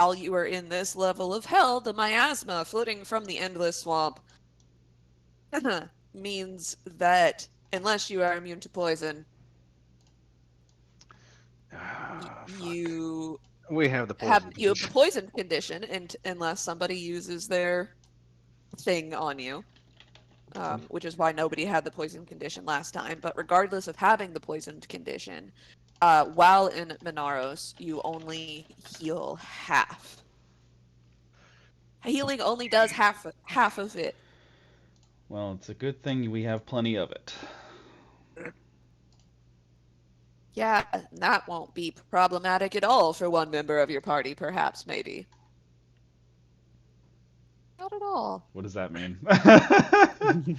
while you are in this level of hell, the miasma floating from the endless swamp means that unless you are immune to poison, Fuck. you We have the have poison the condition. poison condition, and unless somebody uses their thing on you, which is why nobody had the poison condition last time. But regardless of having the poisoned condition, while in Minaros, you only heal half. Healing only does half of it. Well, it's a good thing we have plenty of it. Yeah, that won't be problematic at all for one member of your party, perhaps, maybe. Not at all. What does that mean? Mm,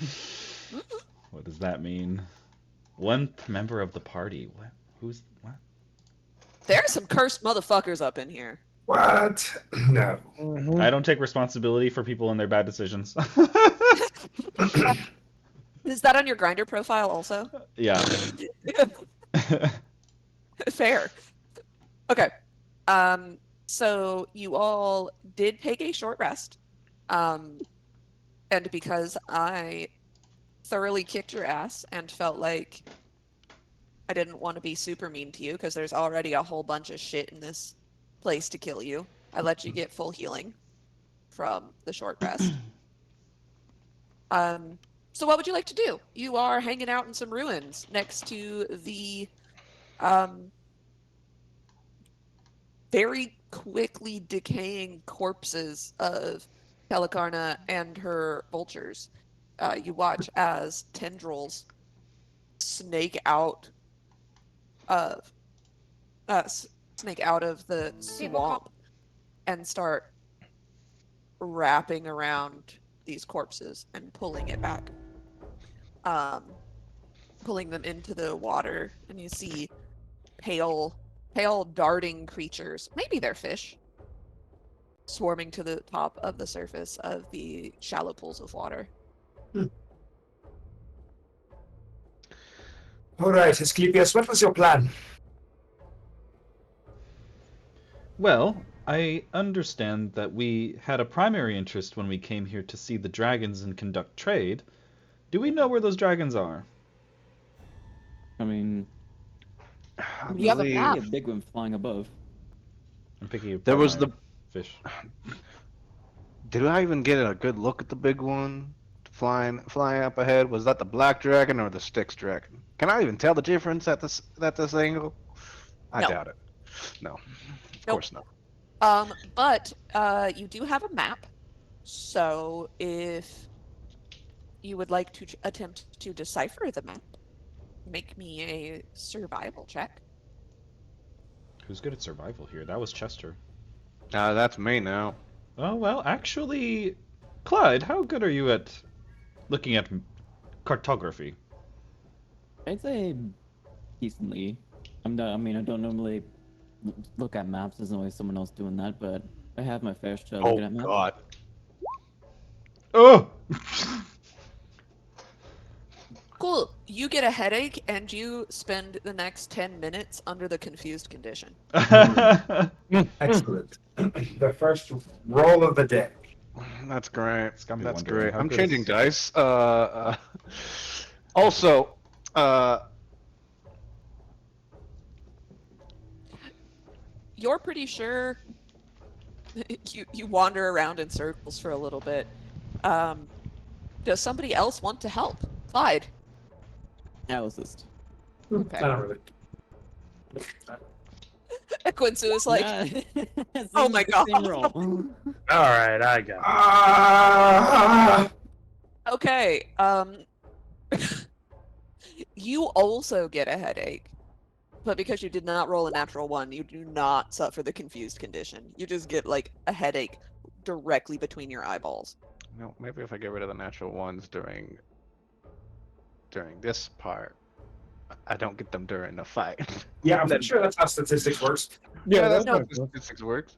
What does that mean? One member of the party. What? Who's what? There are some cursed motherfuckers up in here. What? No. I don't take responsibility for people and their bad decisions. Is that on your grinder profile also? Yeah. Fair. Okay. So you all did take a short rest. And because I thoroughly kicked your ass and felt like I didn't want to be super mean to you because there's already a whole bunch of shit in this place to kill you, I let you get full healing from the short rest. So what would you like to do? You are hanging out in some ruins next to the very quickly decaying corpses of Pelicarna and her vultures. You watch as tendrils snake out of the swamp and start wrapping around these corpses and pulling it back. Pulling them into the water, and you see pale darting creatures, maybe they're fish, swarming to the top of the surface of the shallow pools of water. All right, Asclepius, what was your plan? Well, I understand that we had a primary interest when we came here to see the dragons and conduct trade. Do we know where those dragons are? I mean, I You have a see map. a big one flying above. I'm picking apart There was my the. fish. Did I even get a good look at the big one flying up ahead? Was that the black dragon or the Styx dragon? Can I even tell the difference at this angle? I No. doubt it. No, of Nope. course not. But you do have a map, so if you would like to attempt to decipher the map, make me a survival check. Who's good at survival here? That was Chester. That's me now. Oh, well, actually, Clyde, how good are you at looking at cartography? I'd say decently. I mean, I don't normally look at maps. There's always someone else doing that, but I have my fair share of looking at maps. God. Oh! Cool. You get a headache and you spend the next 10 minutes under the confused condition. Excellent. The first roll of the day. That's great. It's got me That's wondering, great. how I'm good changing is- dice. Also, You're pretty sure you wander around in circles for a little bit. Does somebody else want to help? Clyde. Analyst. Okay. I don't really. Quincy is like, Nah, oh my God. Same roll. All right, I got it. Ah! okay, you also get a headache. But because you did not roll a natural one, you do not suffer the confused condition. You just get like a headache directly between your eyeballs. no, maybe if I get rid of the natural ones during this part, I don't get them during the fight. Yeah, I'm pretty sure that's how statistics works. Yeah, that's no. how statistics works.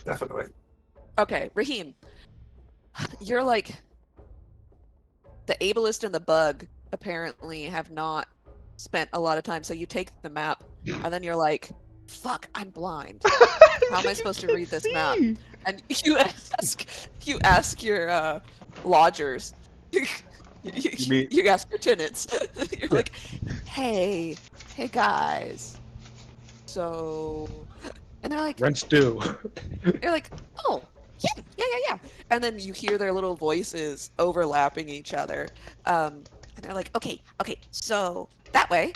Definitely. Okay, Raheem, you're like the ableist and the bug apparently have not spent a lot of time. So you take the map and then you're like, fuck, I'm blind. How am I supposed to read this map? And you ask your lodgers. mean- You ask your tenants. You're like, hey, guys. So, and Rent's due. they're like, oh, yeah. And then you hear their little voices overlapping each other. And they're like, okay, so that way.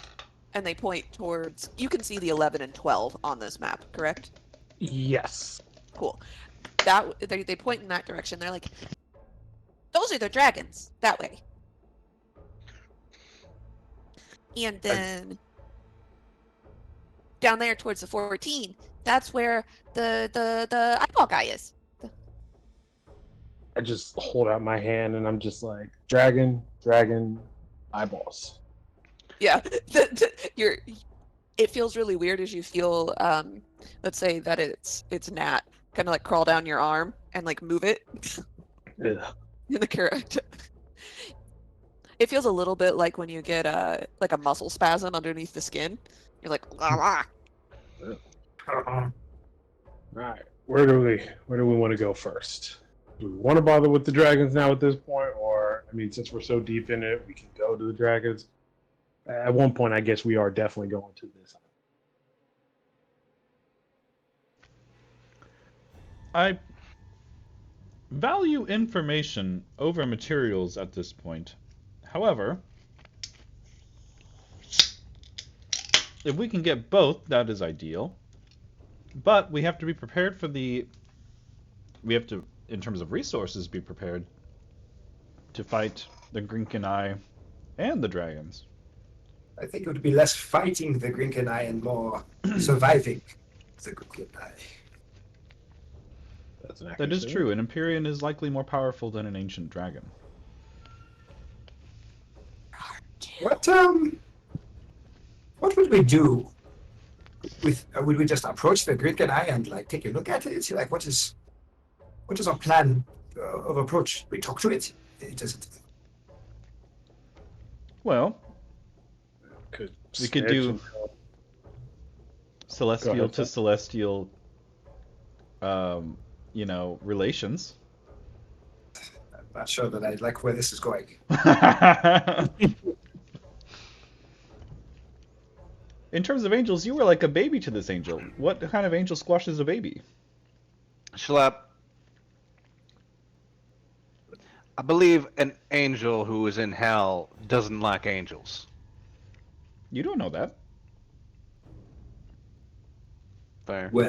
And they point towards, you can see the 11 and 12 on this map, correct? Yes. Cool. They point in that direction. They're like, those are the dragons that way. And then down there towards the 14, that's where the eyeball guy is. I just hold out my hand and I'm just like, dragon, eyeballs. Yeah, it feels really weird as you feel let's say that it's Nat kind of like crawl down your arm and like move it Ugh. in the correct. It feels a little bit like when you get like a muscle spasm underneath the skin. You're like, ah. Right. Where do we want to go first? Do we want to bother with the dragons now at this point, or I mean, since we're so deep in it, we can go to the dragons. At one point, I guess we are definitely going to this. I value information over materials at this point. However, if we can get both, that is ideal. But we have to be prepared for we have to, in terms of resources, be prepared to fight the Grinkenai and the dragons. I think it would be less fighting the Grinkenai and more surviving the Grinkenai. That's an That is accuracy. true. An Empyrean is likely more powerful than an ancient dragon. What would we do? Would we just approach the Grinkenai and like take a look at it? See like what is our plan of approach? We talk to it. It doesn't. Well, we could do snitch and- celestial ahead, to sir. celestial, relations. I'm not sure that I like where this is going. In terms of angels, you were like a baby to this angel. What kind of angel squashes a baby? Schlep. I believe an angel who is in hell doesn't like angels. You don't know that. Fair. Well,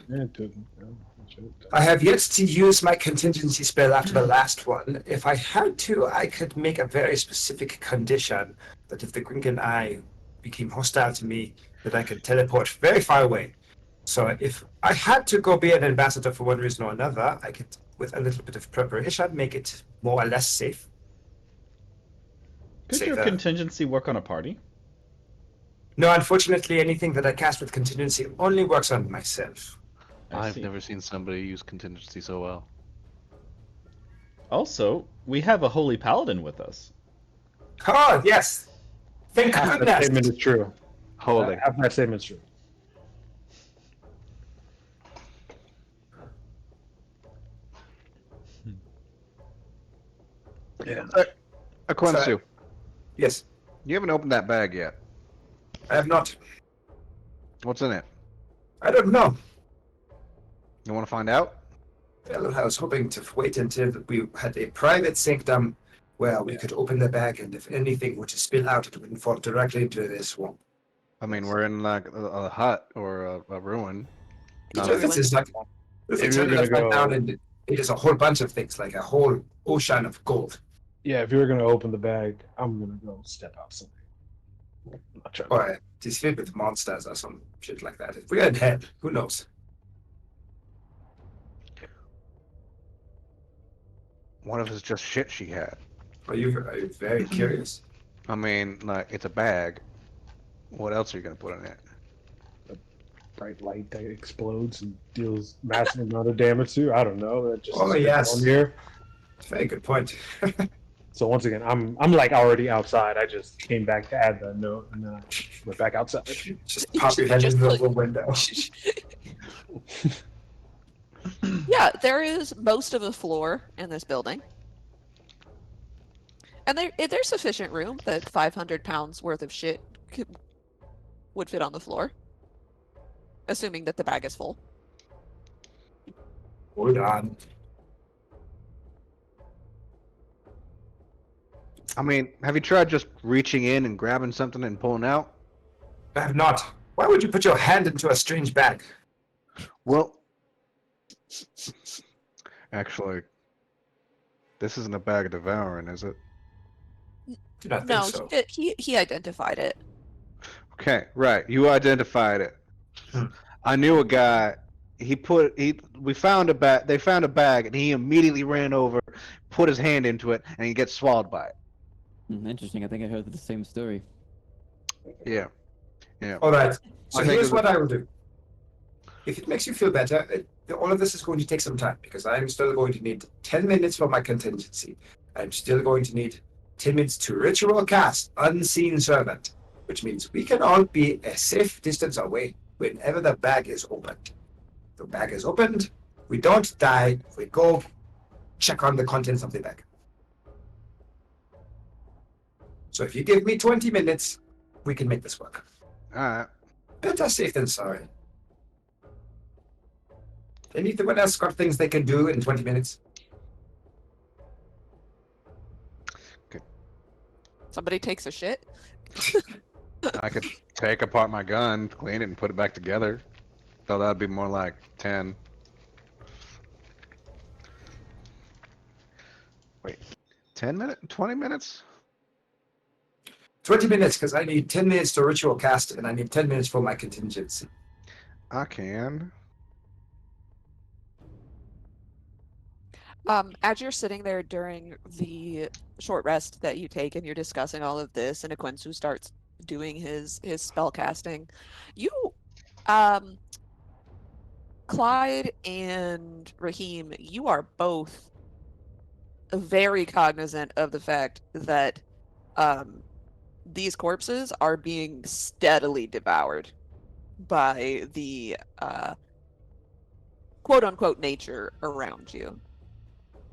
Yeah, it didn't. No, it should've. I have yet to use my contingency spell after the last one. If I had to, I could make a very specific condition that if the Grinkenai became hostile to me, that I could teleport very far away. So if I had to go be an ambassador for one reason or another, I could, with a little bit of preparation, make it more or less safe. Could Say your that. contingency work on a party? No, unfortunately, anything that I cast with contingency only works on myself. I I've see. never seen somebody use contingency so well. Also, we have a holy paladin with us. Oh, yes. Thank Half that goodness. statement is true. Holy. Half that statement is true. Yeah. Aquensu, Yes, you haven't opened that bag yet. I have not. What's in it? I don't know. You want to find out? Well, I was hoping to wait until we had a private sanctum where we could open the bag, and if anything were to spill out, it wouldn't fall directly into this swamp. I mean, we're in like a hut or a ruin. It's No, a This is like this If is you're turned gonna upside go- down, and it is a whole bunch of things, like a whole ocean of gold. Yeah, if you were gonna open the bag, I'm gonna go step outside. I'm not trying to- Or it is filled with monsters or some shit like that. If we're in hell, who knows? What if it's just shit she had? Are you very curious? I mean, like, it's a bag. What else are you gonna put in it? bright light that explodes and deals massive amount of damage to you. I don't know. That just Oh, is yes. on here. Very good point. So once again, I'm like already outside. I just came back to add the note, and then I went back outside. Just pop your head Just into put- the window. Yeah, there is most of a floor in this building. And there's sufficient room that 500 pounds worth of shit would fit on the floor, assuming that the bag is full. Hold on. I mean, have you tried just reaching in and grabbing something and pulling out? I have not. Why would you put your hand into a strange bag? Well, actually, this isn't a bag of devouring, is it? Do not No, think so. he identified it. Okay, right. You identified it. Hmm. I knew a guy. We found a bag. They found a bag, and he immediately ran over, put his hand into it, and he gets swallowed by it. Interesting. I think I heard the same story. Yeah, yeah. All right. So I think here's it was- what I will do. If it makes you feel better, all of this is going to take some time because I'm still going to need 10 minutes for my contingency. I'm still going to need 10 minutes to ritual cast Unseen Servant, which means we can all be a safe distance away whenever the bag is opened. The bag is opened, we don't die, we go check on the contents of the bag. So if you give me 20 minutes, we can make this work. All right. Better safe than sorry. Anyone else got things they can do in 20 minutes? Somebody takes a shit. I could take apart my gun, clean it, and put it back together. Though that'd be more like 10. Wait, 10 minutes? 20 minutes? 20 minutes, because I need 10 minutes to ritual cast, and I need 10 minutes for my contingency. I can. As you're sitting there during the short rest that you take and you're discussing all of this, and Aquensu starts doing his spell casting, you, Clyde and Raheem, you are both very cognizant of the fact that these corpses are being steadily devoured by the quote unquote nature around you.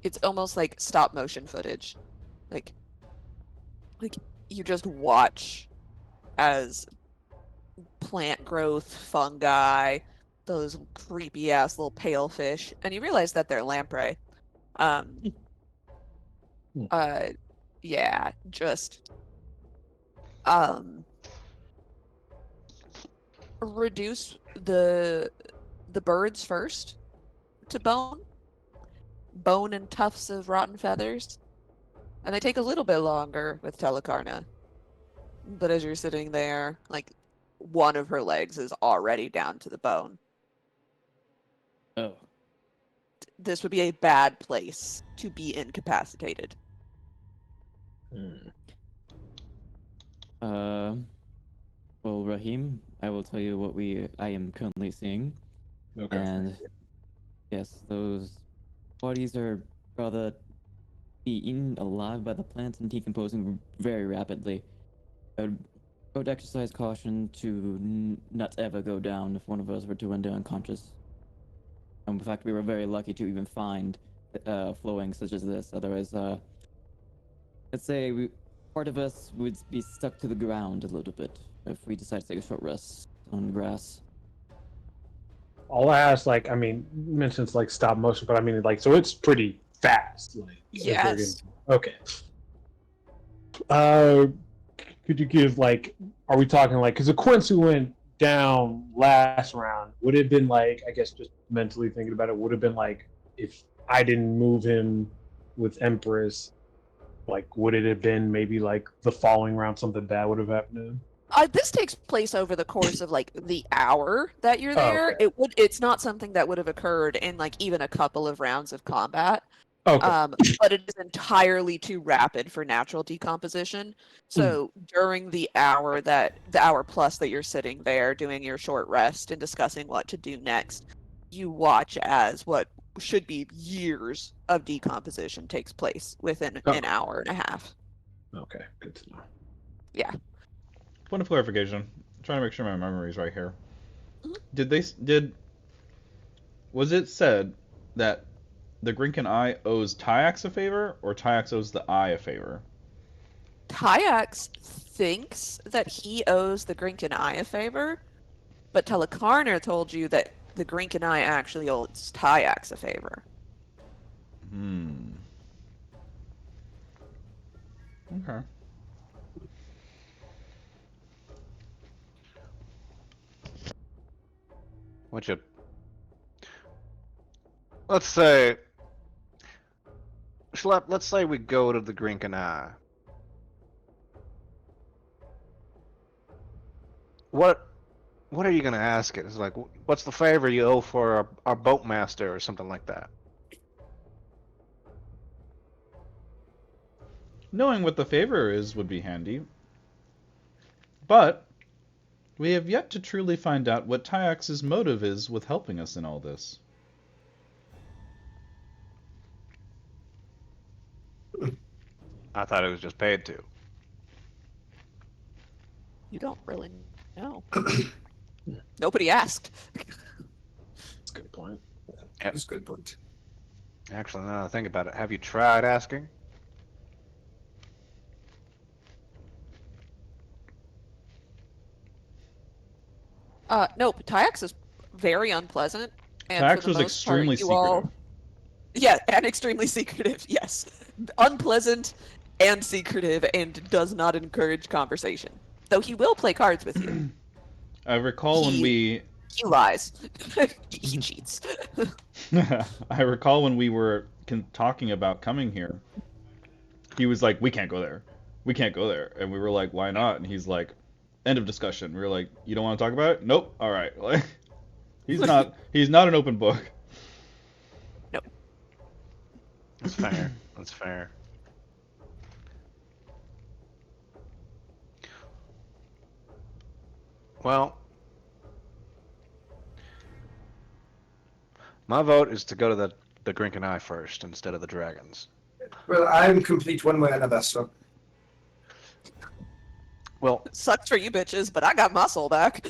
It's almost like stop motion footage. Like you just watch as plant growth, fungi, those creepy ass little pale fish, and you realize that they're lamprey. Yeah, just reduce the birds first to bone and tufts of rotten feathers, and they take a little bit longer with Telecarna. But as you're sitting there, like, one of her legs is already down to the bone. Oh. This would be a bad place to be incapacitated. Well, Raheem, I will tell you what I am currently seeing. Okay. And yes, those bodies are rather eaten alive by the plants and decomposing very rapidly. I would exercise caution to not ever go down if one of us were to render unconscious. And in fact, we were very lucky to even find flowing such as this. Otherwise, let's say part of us would be stuck to the ground a little bit if we decide to take a short rest on grass. I'll ask, like, I mean, you mentioned it's like stop motion, but I mean, like, so it's pretty fast. Like, if they're Yes. okay. Could you give, like, are we talking like, because the Quincy went down last round, would it have been like, I guess just mentally thinking about it, would have been like, if I didn't move him with Empress, like, would it have been maybe like the following round something bad would have happened to him? This takes place over the course of like the hour that you're there. okay. It's not something that would have occurred in like even a couple of rounds of combat. Okay. But it is entirely too rapid for natural decomposition. So during the hour plus that you're sitting there doing your short rest and discussing what to do next, you watch as what should be years of decomposition takes place within Oh. an hour and a half. Okay, good to know. Point of clarification. I'm trying to make sure my memory's right here. Mhm. Was it said that the Grinkin Eye owes Tyax a favor, or Tyax owes the Eye a favor? Tyax thinks that he owes the Grinkin Eye a favor, but Telekarner told you that the Grinkin Eye actually owes Tyax a favor. Okay. Which it. Let's say. Schlep, let's say we go to the Grinkin Eye. What are you gonna ask it? It's like, what's the favor you owe for our boatmaster or something like that? Knowing what the favor is would be handy. But we have yet to truly find out what Tyax's motive is with helping us in all this. I thought it was just paid to. You don't really know. Nobody asked. That's a good point. That's a good point. Actually, now that I think about it, have you tried asking? Nope. Tyax is very unpleasant, and for Tyax the was most extremely part, you all, yeah, and extremely secretive. Yes, unpleasant and secretive, and does not encourage conversation. Though he will play cards with you. I recall when we He lies. He cheats. I recall when we were talking about coming here. He was like, "We can't go there. We can't go there." And we were like, "Why not?" And he's like, "End of discussion." We were like, "You don't want to talk about it?" Nope. All right. Like, he's not an open book. Nope. That's fair. That's fair. Well, my vote is to go to the Grinkin Eye first instead of the dragons. Well, I'm complete one way or another, so Well, Sucks for you bitches, but I got my soul back.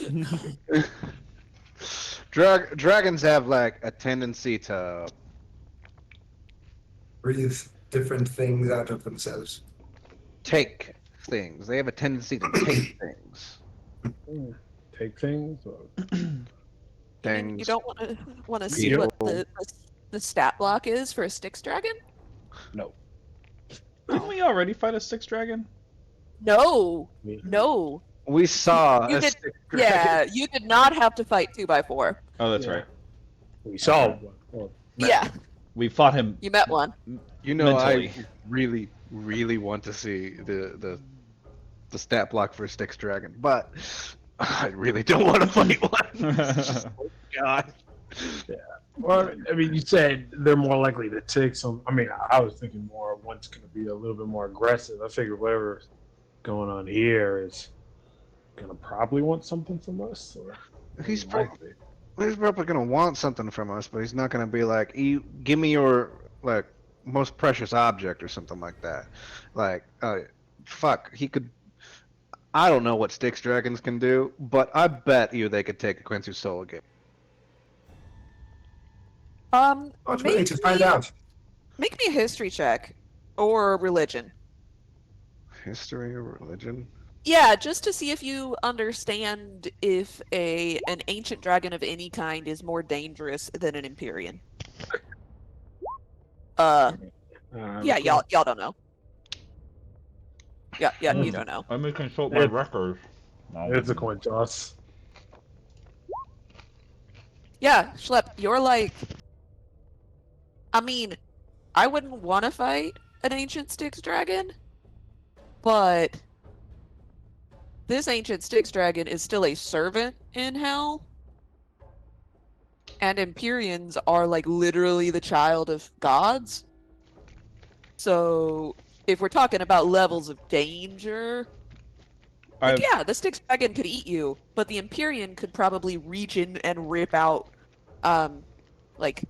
dragons have like a tendency to breathe different things out of themselves. take things. They have a tendency to take things. Take things. Or... You mean you Things. don't want to see what the stat block is for a Styx dragon? No. Didn't we already fight a Styx dragon? No, no. We saw You a did- stick Yeah, you did not have to fight 2x4. Oh, that's Yeah. right. We saw one. Well, Yeah, We fought him you met one. You know, mentally. I really, really want to see the stat block for Styx Dragon, but I really don't want to fight one. God. well, I mean, you said they're more likely to take some. I mean, I was thinking more one's going to be a little bit more aggressive. I figured whatever's going on here is going to probably want something from us. Or He's likely. He's probably gonna want something from us, but he's not gonna be like, "You give me your like most precious object" or something like that. Like, fuck, he could. I don't know what Styx dragons can do, but I bet you they could take a Quincy Soul again. I was willing to find out. Make me a history check or religion. History or religion? Yeah, just to see if you understand if an ancient dragon of any kind is more dangerous than an Empyrean. Yeah, y'all don't know. Yeah, you don't know. Let me consult my records. No. It's a coin toss. Yeah, Schlep, you're like, I mean, I wouldn't want to fight an ancient Styx dragon, but this ancient Styx dragon is still a servant in hell. And Empyreans are like literally the child of gods. So if we're talking about levels of danger, like, yeah, the Styx dragon could eat you, but the Empyrean could probably reach in and rip out like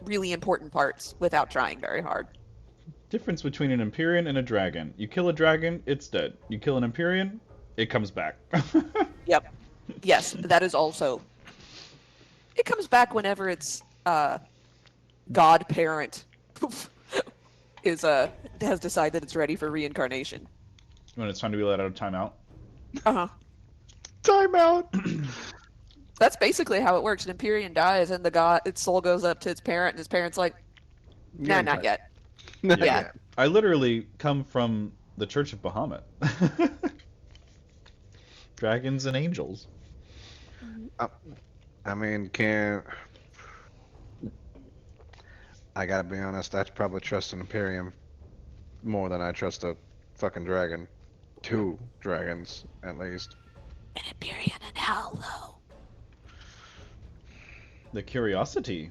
really important parts without trying very hard. Difference between an Empyrean and a dragon. You kill a dragon, it's dead. You kill an Empyrean, it comes back. Yep. Yes, that is also. It comes back whenever its godparent is has decided it's ready for reincarnation. When it's time to be let out of timeout. Uh-huh. Timeout. That's basically how it works. An Empyrean dies and its soul goes up to its parent, and its parent's like, nah, not yet. Not Yeah. yet. I literally come from the Church of Bahamut. Dragons and angels. I mean, I gotta be honest, I'd probably trust an Imperium more than I trust a fucking dragon. 2 dragons, at least. An Empyrean in hell, though. The curiosity.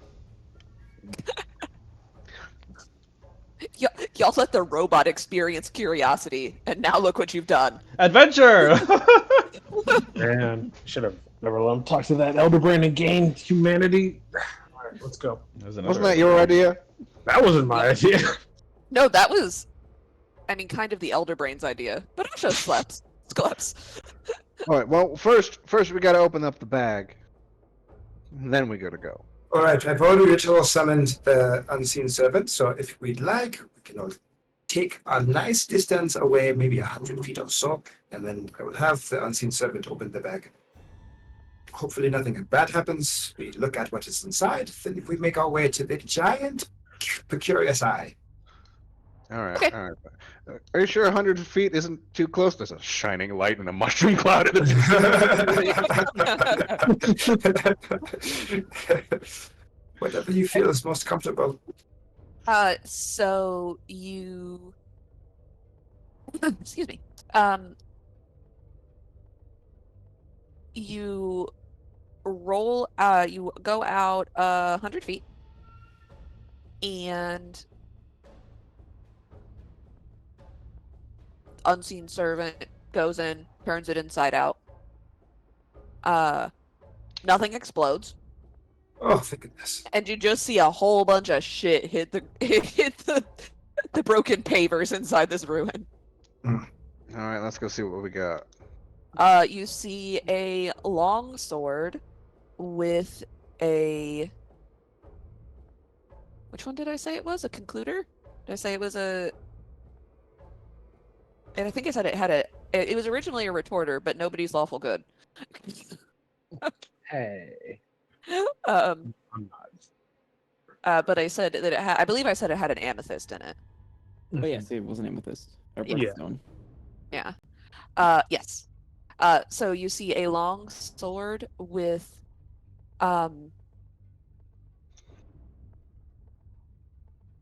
Y'all let the robot experience curiosity, and now look what you've done. Adventure! Man, should have never let him talk to that elder brain and gain humanity. All right, let's go. Wasn't that your idea? That wasn't my idea. No, that was, kind of the Elder Brain's idea, but also Schleps. Alright, well, first we gotta open up the bag. Then we gotta go. All right, I've already ritual summoned the unseen servant, so if we'd like, we can all take a nice distance away, maybe 100 feet or so, and then I will have the unseen servant open the bag. Hopefully nothing bad happens. We look at what is inside, then we make our way to the giant, curious eye. Alright, Okay. alright. Are you sure 100 feet isn't too close? There's a shining light and a mushroom cloud in the Whatever you feel is most comfortable. So you, excuse me. You roll. You go out 100 feet, and unseen servant goes in, turns it inside out. Nothing explodes, Oh, thank goodness. and you just see a whole bunch of shit hit the broken pavers inside this ruin. Alright, let's go see what we got. You see a long sword with a. Which one did I say it was? A concluder? Did I say it was a? And I think I said it had a. It was originally a retorter, but nobody's lawful good. Hey. Um, I'm not. but I said that it had. I believe I said it had an amethyst in it. Oh yes, it was an amethyst. Or Yeah. birthstone. Yeah. Yes. So you see a long sword with,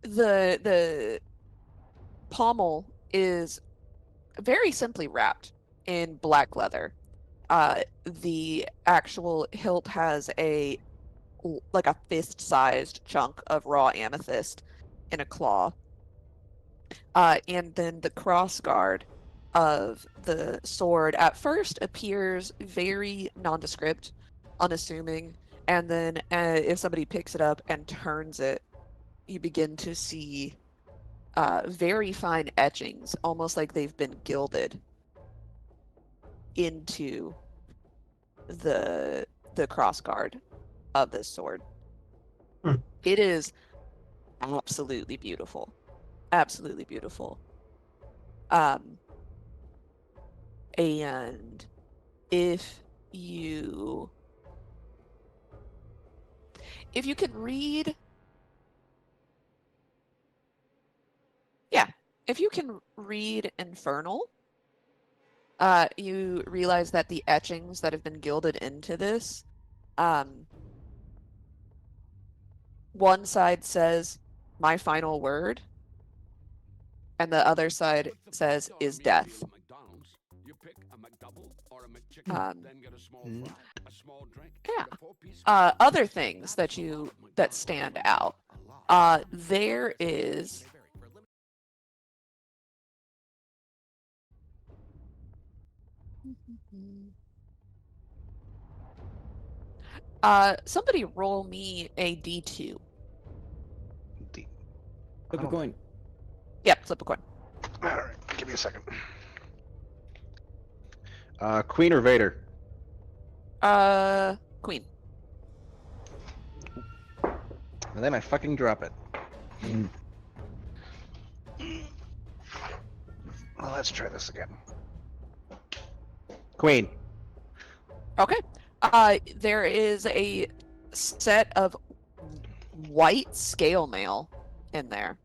the pommel is very simply wrapped in black leather. The actual hilt has like a fist-sized chunk of raw amethyst in a claw. And then the crossguard of the sword at first appears very nondescript, unassuming, and then if somebody picks it up and turns it, you begin to see very fine etchings, almost like they've been gilded into the crossguard of this sword. It is absolutely beautiful. Absolutely beautiful. And if you can read, if you can read Infernal, you realize that the etchings that have been gilded into this, one side says "my final word," and the other side says "is death." Yeah. Other things that stand out. There is somebody roll me a D2. Flip a coin. Yep, flip a coin. All right, give me a second. Queen or Vader? Queen. And then I fucking drop it. Well, let's try this again. Queen. Okay. There is a set of white scale mail in there.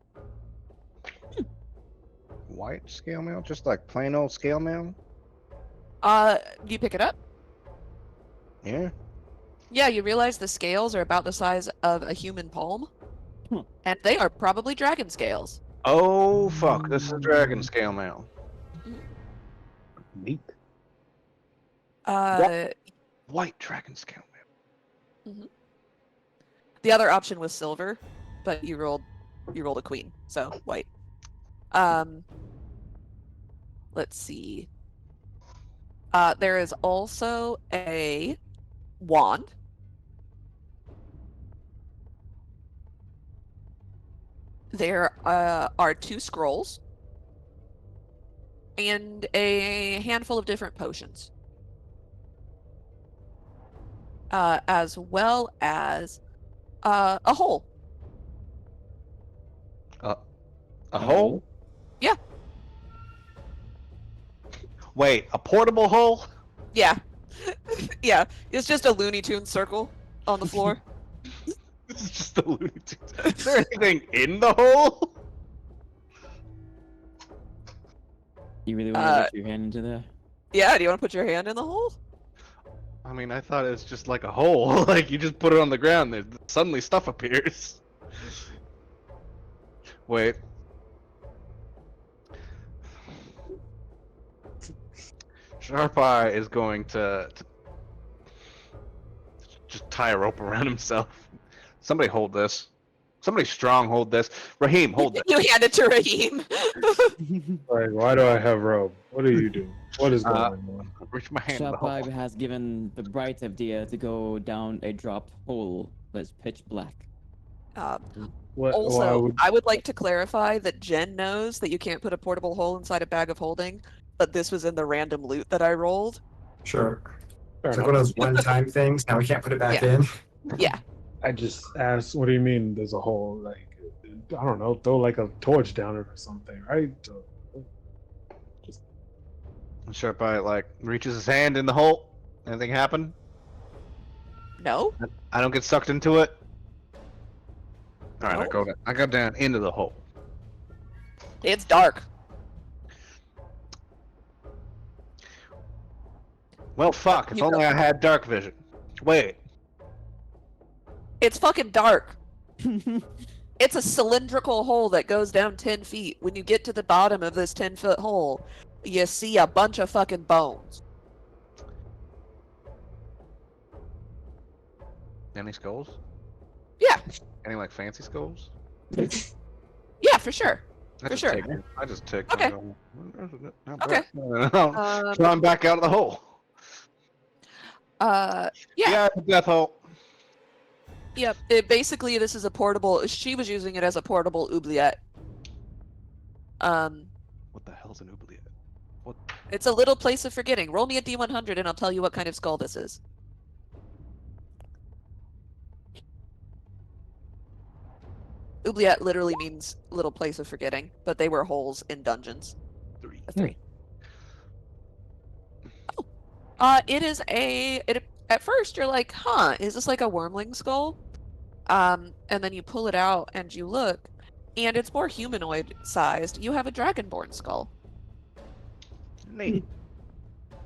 White scale mail? Just like plain old scale mail? Do you pick it up? Yeah. Yeah, you realize the scales are about the size of a human palm, and they are probably dragon scales. Oh, fuck. This is dragon scale mail. Neat. White dragon scale mail. The other option was silver, but you rolled a queen, so white. Let's see. There is also a wand. There are 2 scrolls and a handful of different potions, as well as a hole. A hole? Yeah. Wait, a portable hole? Yeah. Yeah, it's just a Looney Tunes circle on the floor. This is just a Looney Tunes. Is there anything in the hole? You really want to reach your hand into there? Yeah, do you want to put your hand in the hole? I mean, I thought it was just like a hole. Like, you just put it on the ground, there suddenly stuff appears. Wait. Sharp Eye is going to just tie a rope around himself. Somebody hold this. Somebody strong hold this. Raheem, hold this. You hand it to Raheem. Like, why do I have rope? What are you doing? What is going on? Reach my hand in the hole. Shapai has given the bright idea to go down a dropped hole that's pitch black. Why Also, would- I would like to clarify that Jen knows that you can't put a portable hole inside a bag of holding, but this was in the random loot that I rolled. Sure. Fair It's like enough. one of those one-time things. Now we can't put it back Yeah. in. Yeah. I just asked, what do you mean there's a hole? Like, I don't know, throw like a torch down it or something, right? Sharp Eye, like, reaches his hand in the hole. Anything happen? No? I don't get sucked into it? Alright, No. I go down into the hole. It's dark. Well, fuck, if You only go. I had dark vision. Wait. It's fucking dark. It's a cylindrical hole that goes down 10 feet. When you get to the bottom of this 10-foot hole, you see a bunch of fucking bones. Any skulls? Yeah. Any, like, fancy skulls? Yeah, for sure. I For just sure. take Okay. Okay. So I'm back out of the hole. Yeah. Yeah, death hole. Yep. Basically, this is a portable. She was using it as a portable oubliette. What the hell's an oubliette? What? It's a little place of forgetting. Roll me a D100 and I'll tell you what kind of skull this is. Oubliette literally means little place of forgetting, but they were holes in dungeons. 3. A 3. It is at first you're like, huh, is this like a wormling skull? And then you pull it out and you look, and it's more humanoid sized. You have a dragonborn skull. Neat.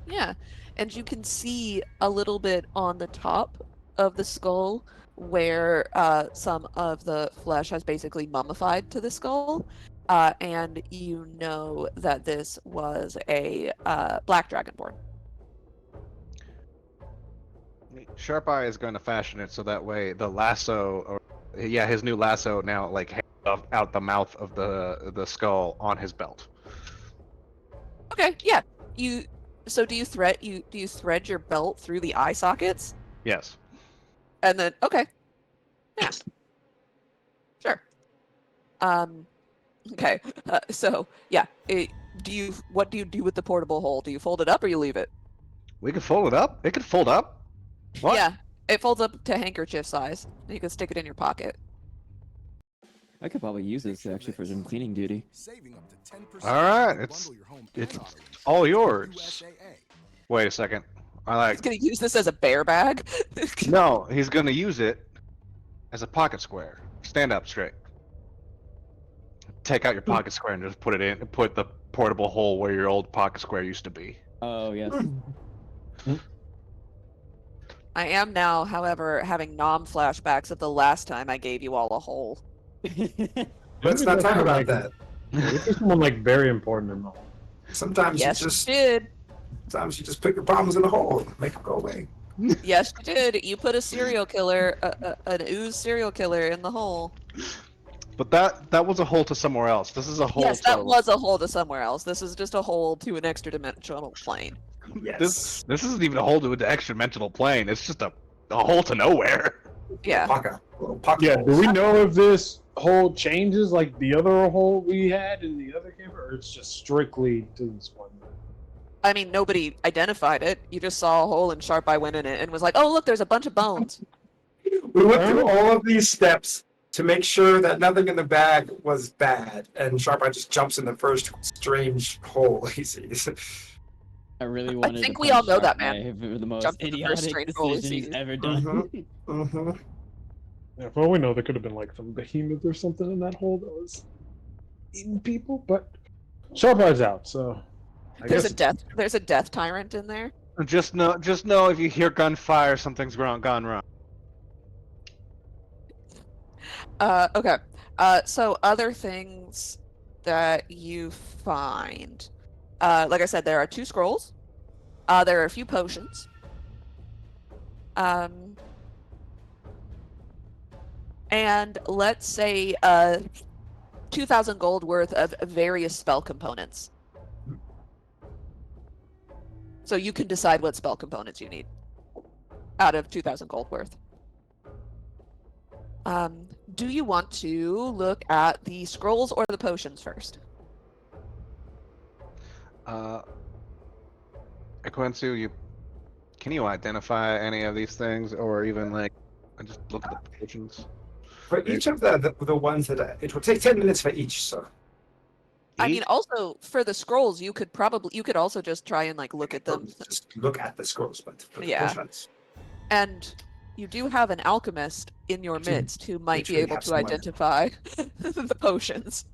Yeah. And you can see a little bit on the top of the skull where some of the flesh has basically mummified to the skull. And you know that this was a black dragonborn. Sharp Eye is going to fashion it so that way the lasso, or yeah, his new lasso now like hangs out the mouth of the skull on his belt. Okay, yeah. Do you thread your belt through the eye sockets? Yes. And then okay. Yeah. Sure. Okay. So yeah, what do you do with the portable hole? Do you fold it up or you leave it? We could fold it up. It could fold up. What? Yeah, it folds up to handkerchief size. You can stick it in your pocket. I could probably use this actually for some cleaning duty. All right, it's all yours. Wait a second. I He's like. gonna use this as a bear bag. No, he's gonna use it as a pocket square. Stand up straight. Take out your pocket square and just put it in. Put the portable hole where your old pocket square used to be. Oh yes. I am now, however, having flashbacks of the last time I gave you all a hole. Let's not talk about that. If there's someone like very important in the hole. Sometimes Yes, you just you did. sometimes you just put your problems in a hole, make them go away. Yes, you did. You put a serial killer, an ooze serial killer, in the hole. But that was a hole to somewhere else. This is a hole. Yes, to... that was a hole to somewhere else. This is just a hole to an extra dimensional plane. Yes. This isn't even a hole to an extra dimensional plane. It's just a hole to nowhere. Yeah. Little pocket Yeah, holes. do we know if this hole changes like the other hole we had in the other camper, or it's just strictly to this one? I mean, nobody identified it. You just saw a hole and Sharp Eye went in it and was like, "Oh, look, there's a bunch of bones." We went through all of these steps to make sure that nothing in the bag was bad, and Sharp Eye just jumps in the first strange hole he sees. I really wanted think to we all punch know that, Sharp man. Eye for the most Jump in the first idiotic straight hole he decision he's sees. ever done. Mm-hmm. Yeah, for all we know, there could have been like some behemoth or something in that hole that was eating people, but Sharp Eye's out, so I There's guess There's a death tyrant in there. Just know if you hear gunfire, something's gone wrong. Okay. So other things that you find, like I said, there are 2 scrolls. There are a few potions. And let's say 2,000 gold worth of various spell components. So you can decide what spell components you need out of 2,000 gold worth. Do you want to look at the scrolls or the potions first? Equensu, can you identify any of these things, or even like just look at the potions? For each of the ones that it will take 10 minutes for each, so I mean, also for the scrolls, you could also just try and like look at them. just look at the scrolls, but for the Yeah. potions. And you do have an alchemist in your midst who might be we able have to someone. identify the potions.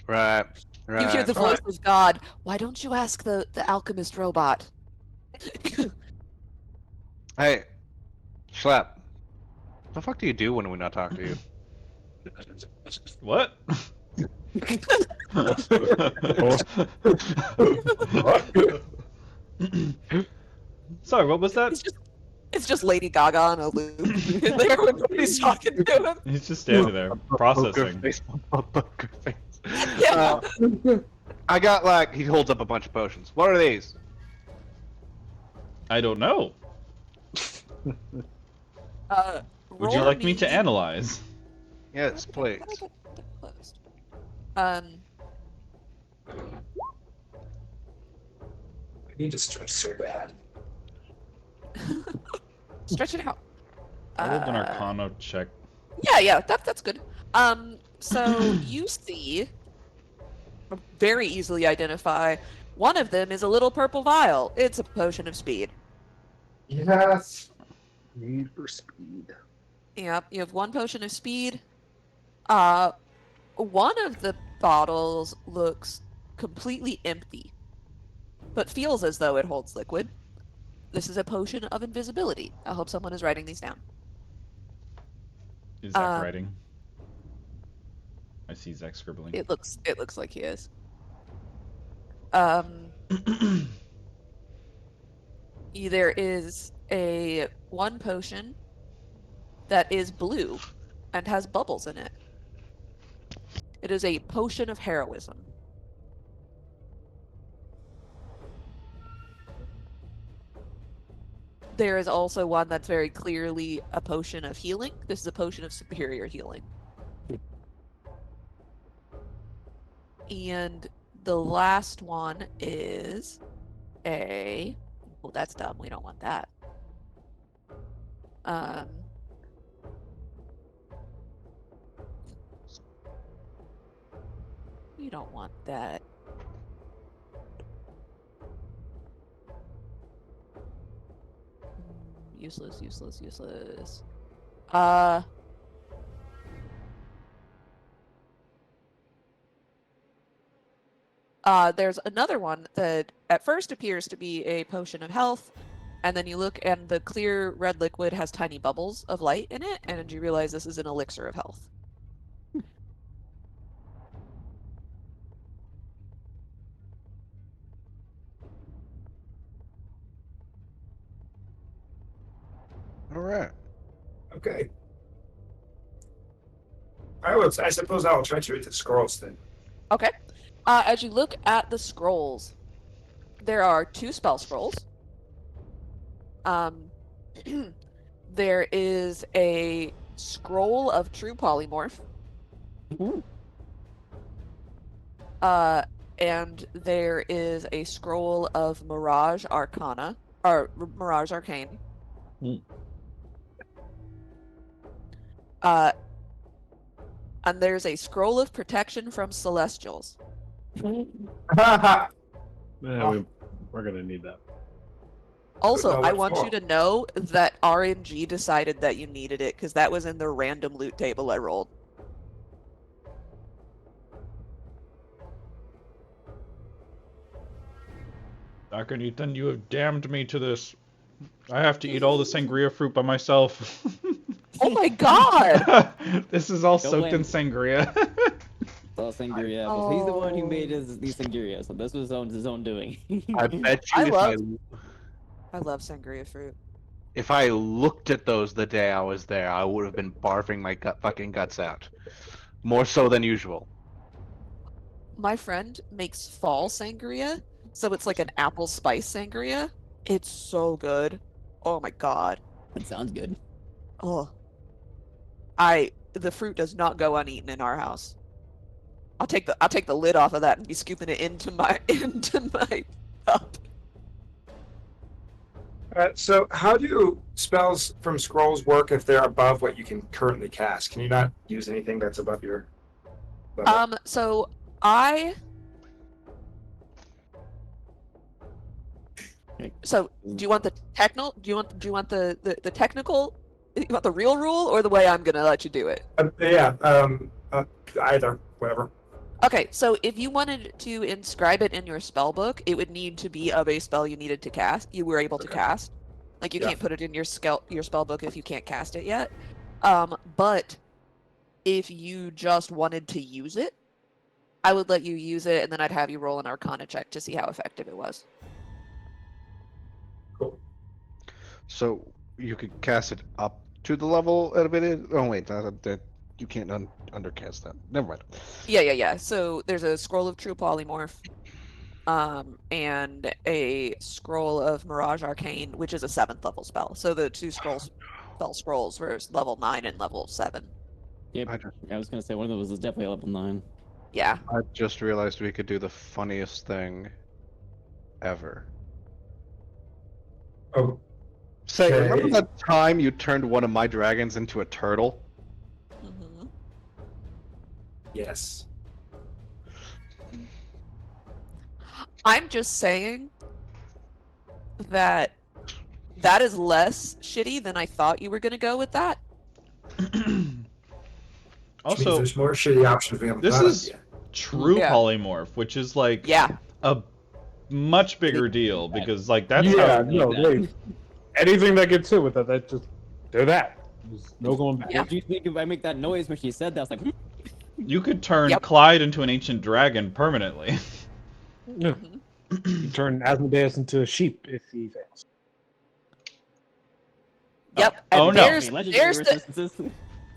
Right. You hear the voice of God. Why don't you ask the alchemist robot? Hey, Schlep. What the fuck do you do when we not talk to you? What? Sorry, what was that? It's just Lady Gaga on a loop in there when nobody's talking to him. He's just standing there processing. Poker face. Yeah. I got he holds up a bunch of potions. What are these? I don't know. Would you like me to analyze? Yes, please. I need to stretch so bad. Stretch it out. I rolled an Arcana check. Yeah, that's good. So you see, very easily identify, one of them is a little purple vial. It's a potion of speed. Yes. need for speed. Yep, you have 1 potion of speed. One of the bottles looks completely empty, but feels as though it holds liquid. This is a potion of invisibility. I hope someone is writing these down. Is Zach writing? I see Zach scribbling. It looks like he is. There is a 1 potion that is blue and has bubbles in it. It is a potion of heroism. There is also one that's very clearly a potion of healing. This is a potion of superior healing. And the last one is a. Oh, that's dumb. We don't want that. We don't want that. Useless, useless, useless. There's another one that at first appears to be a potion of health, and then you look and the clear red liquid has tiny bubbles of light in it, and you realize this is an elixir of health. All right. Okay. I suppose I'll try to read the scrolls then. Okay. As you look at the scrolls, there are 2 spell scrolls. There is a scroll of true polymorph. Ooh. And there is a scroll of Mirage Arcana, or Mirage Arcane. Mm. And there's a scroll of protection from Celestials. Yeah, we're gonna need that. Also, know I what want for. you to know that RNG decided that you needed it, because that was in the random loot table I rolled. Dr. Ethan, you have damned me to this. I have to eat all the sangria fruit by myself. Oh my god! This is all Don't soaked in blame- sangria. So sangria, but he's the one who made these sangria, so this was his own doing. I bet you I love sangria fruit. if I looked at those the day I was there, I would have been barfing my fucking guts out. More so than usual. My friend makes fall sangria, so it's like an apple spice sangria. It's so good. Oh my god. That sounds good. Oh. The fruit does not go uneaten in our house. I'll take the lid off of that and be scooping it into my cup. So how do spells from scrolls work if they're above what you can currently cast? Can you not use anything that's above your level? So I So do you want the technical? Do you want the technical? You want the real rule or the way I'm gonna let you do it? Either, whatever. Okay, so if you wanted to inscribe it in your spell book, it would need to be of a spell you needed to cast. You were able to cast. Like you Yeah. can't put it in your spell book if you can't cast it yet. But if you just wanted to use it, I would let you use it, and then I'd have you roll an Arcana check to see how effective it was. Cool. So you could cast it up to the level of it is. Oh wait, that you can't undercast that. Never mind. Yeah. So there's a scroll of true polymorph, and a scroll of Mirage Arcane, which is a 7th level spell. So the 2 spell scrolls were level 9 and level 7. Yep. I was gonna say one of those is definitely level 9. Yeah. I just realized we could do the funniest thing ever. Oh, Say, remember Okay. that time you turned one of my dragons into a turtle? Mhm. yes. I'm just saying that that is less shitty than I thought you were gonna go with that. Which means Also, there's more shitty options we haven't this thought is of yet. true Yeah. polymorph, which is like Yeah. a much bigger deal because like that's yeah, how no, that. anything that gets hit with that, that just they're that. There's no going back. Yeah. What do you think if I make that noise when she said that? I was like, you could turn Yep. Clyde into an ancient dragon permanently. Yeah. Mhm. You turn Asmodeus into a sheep if he fails. Yep. Oh, And no. there's legendary the resistances.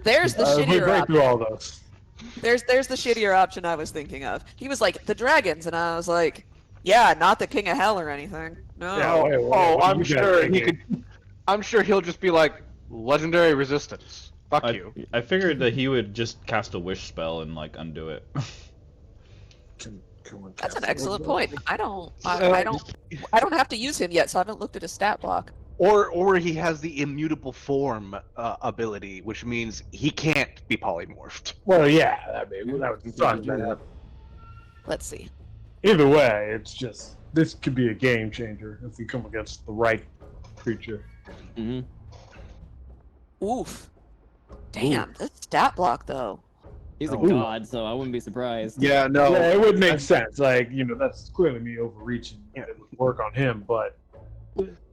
there's the We shittier break option. through all those. There's the shittier option I was thinking of. He was like the dragons, and I was like, yeah, not the king of hell or anything. No. Yeah, wait, what Oh, are I'm you guys sure he thinking? could. I'm sure he'll just be like legendary resistance. Fuck you. I figured that he would just cast a wish spell and like undo it. Can one That's an cast it excellent like point. I don't have to use him yet, so I haven't looked at his stat block. Or he has the immutable form ability, which means he can't be polymorphed. that? Well, yeah, that would You suck. could do that. Let's see. Either way, it's just this could be a game changer if we come against the right creature. Hmm. Oof. Damn, this stat block though. He's a Oh. god, so I wouldn't be surprised. Yeah, no. Yeah, it would make sense. Like, that's clearly me overreaching. Yeah. It would work on him, but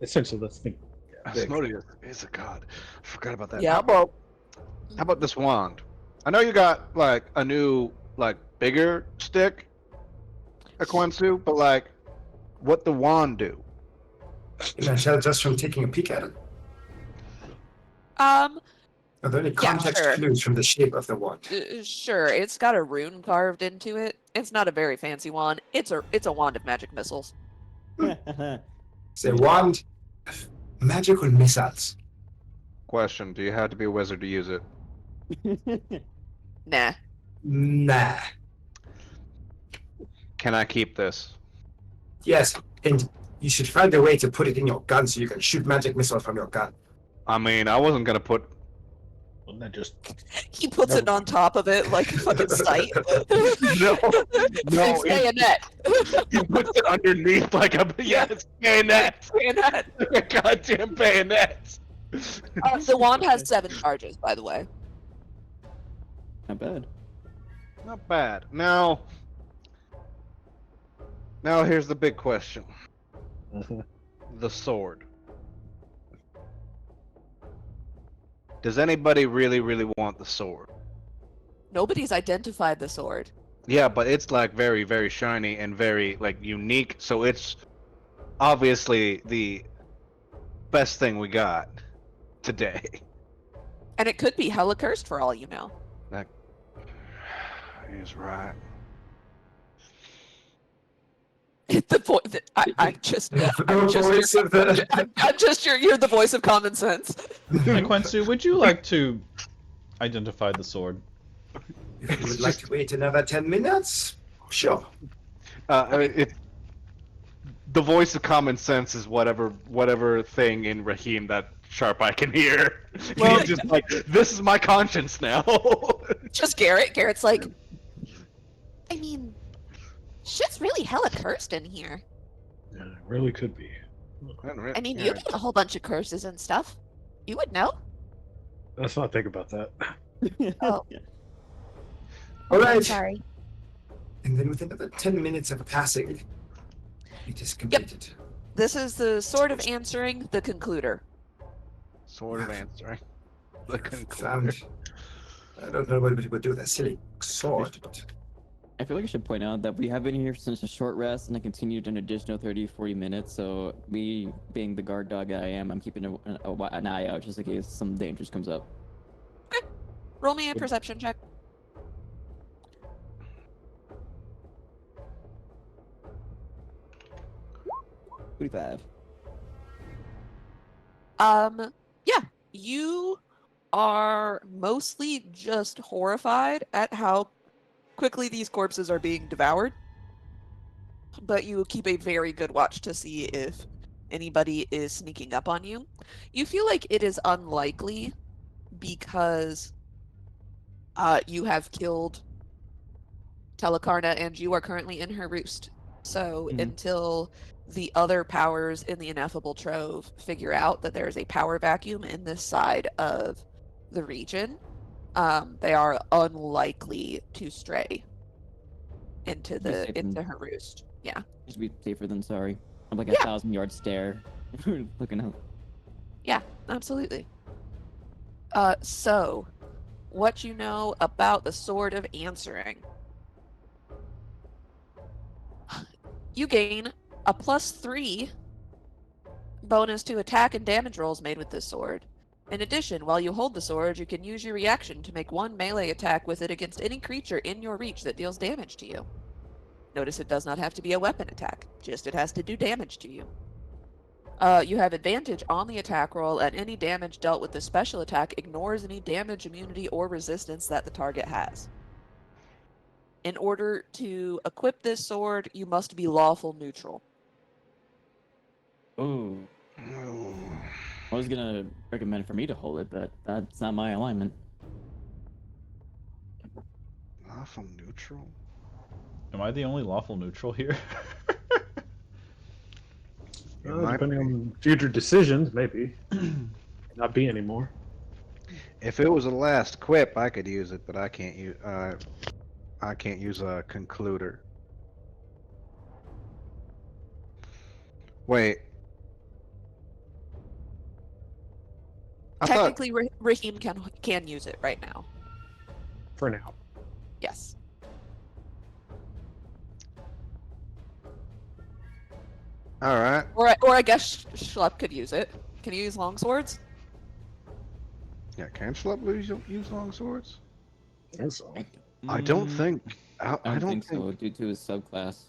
essentially, let's think. Asmodeus is a god. I forgot about that. Yeah. How about this wand? I know you got like a new bigger stick, Akwensu, but like, what the wand do? Can I tell just from taking a peek at it? Um, Are there any Yeah, context sure. clues from the shape of the wand? Sure. It's got a rune carved into it. It's not a very fancy wand. It's a wand of magic missiles. It's a wand of magical missiles. Question: do you have to be a wizard to use it? Nah. Nah. Can I keep this? Yes, and you should find a way to put it in your gun so you can shoot magic missiles from your gun. I mean, I wasn't gonna put. Wouldn't that just He puts it on top of it like a fucking sight. No, It's bayonet. He puts it underneath like a bayonet. Bayonet. A goddamn bayonet. The wand has 7 charges, by the way. Not bad. Not bad. Now here's the big question: the sword. Does anybody really, really want the sword? Nobody's identified the sword. Yeah, but it's like very, very shiny and very like unique. So it's obviously the best thing we got today. And it could be hella cursed for all you know. He's right. The voice. I'm just you're the voice of common sense. Quensu, would you like to identify the sword? If you would like to wait another 10 minutes, sure. The voice of common sense is whatever thing in Raheem that Sharp Eye can hear. Well- He's just like, this is my conscience now. Just Garrett. Garrett's like, I mean, shit's really hella cursed in here. Yeah, it really could be. I mean, you get a whole bunch of curses and stuff. You would know. Let's not think about that. Oh. All right. Sorry. And then with another 10 minutes of passing, it is completed. This is the Sword of Answering, the concluder. Sort of answering. The Found. concluder. I don't know what we would do with that silly sword, but I feel like I should point out that we have been here since a short rest and I continued an additional 30-40 minutes, so me being the guard dog I am, I'm keeping an eye out just in case some dangers comes up. Roll me a perception check. $45. Yeah, you are mostly just horrified at how quickly these corpses are being devoured. But you keep a very good watch to see if anybody is sneaking up on you. You feel like it is unlikely because you have killed Telecarna and you are currently in her roost. So Mhm. until the other powers in the Ineffable Trove figure out that there is a power vacuum in this side of the region, they are unlikely to stray into Be safe into and- her roost. Yeah. Just be safer than sorry. I'm like a Yeah. 1,000-yard stare. Looking out. Yeah, absolutely. So, what you know about the Sword of Answering? You gain a +3 bonus to attack and damage rolls made with this sword. In addition, while you hold the sword, you can use your reaction to make one melee attack with it against any creature in your reach that deals damage to you. Notice it does not have to be a weapon attack, just it has to do damage to you. You have advantage on the attack roll, and any damage dealt with the special attack ignores any damage, immunity, or resistance that the target has. In order to equip this sword, you must be lawful neutral. Ooh. I was gonna recommend for me to hold it, but that's not my alignment. Lawful neutral? Am I the only lawful neutral here? It might Depending be. on future decisions, maybe. Not be anymore. If it was a last quip, I could use it, but I can't use. I can't use a concluder. Wait. I thought. Technically, Raheem can use it right now. For now. Yes. All right. Or I guess Schlepp could use it. Can you use long swords? Yeah, can Schlepp use long swords? I think so. I don't Mm, think. I don't think so, due to his subclass.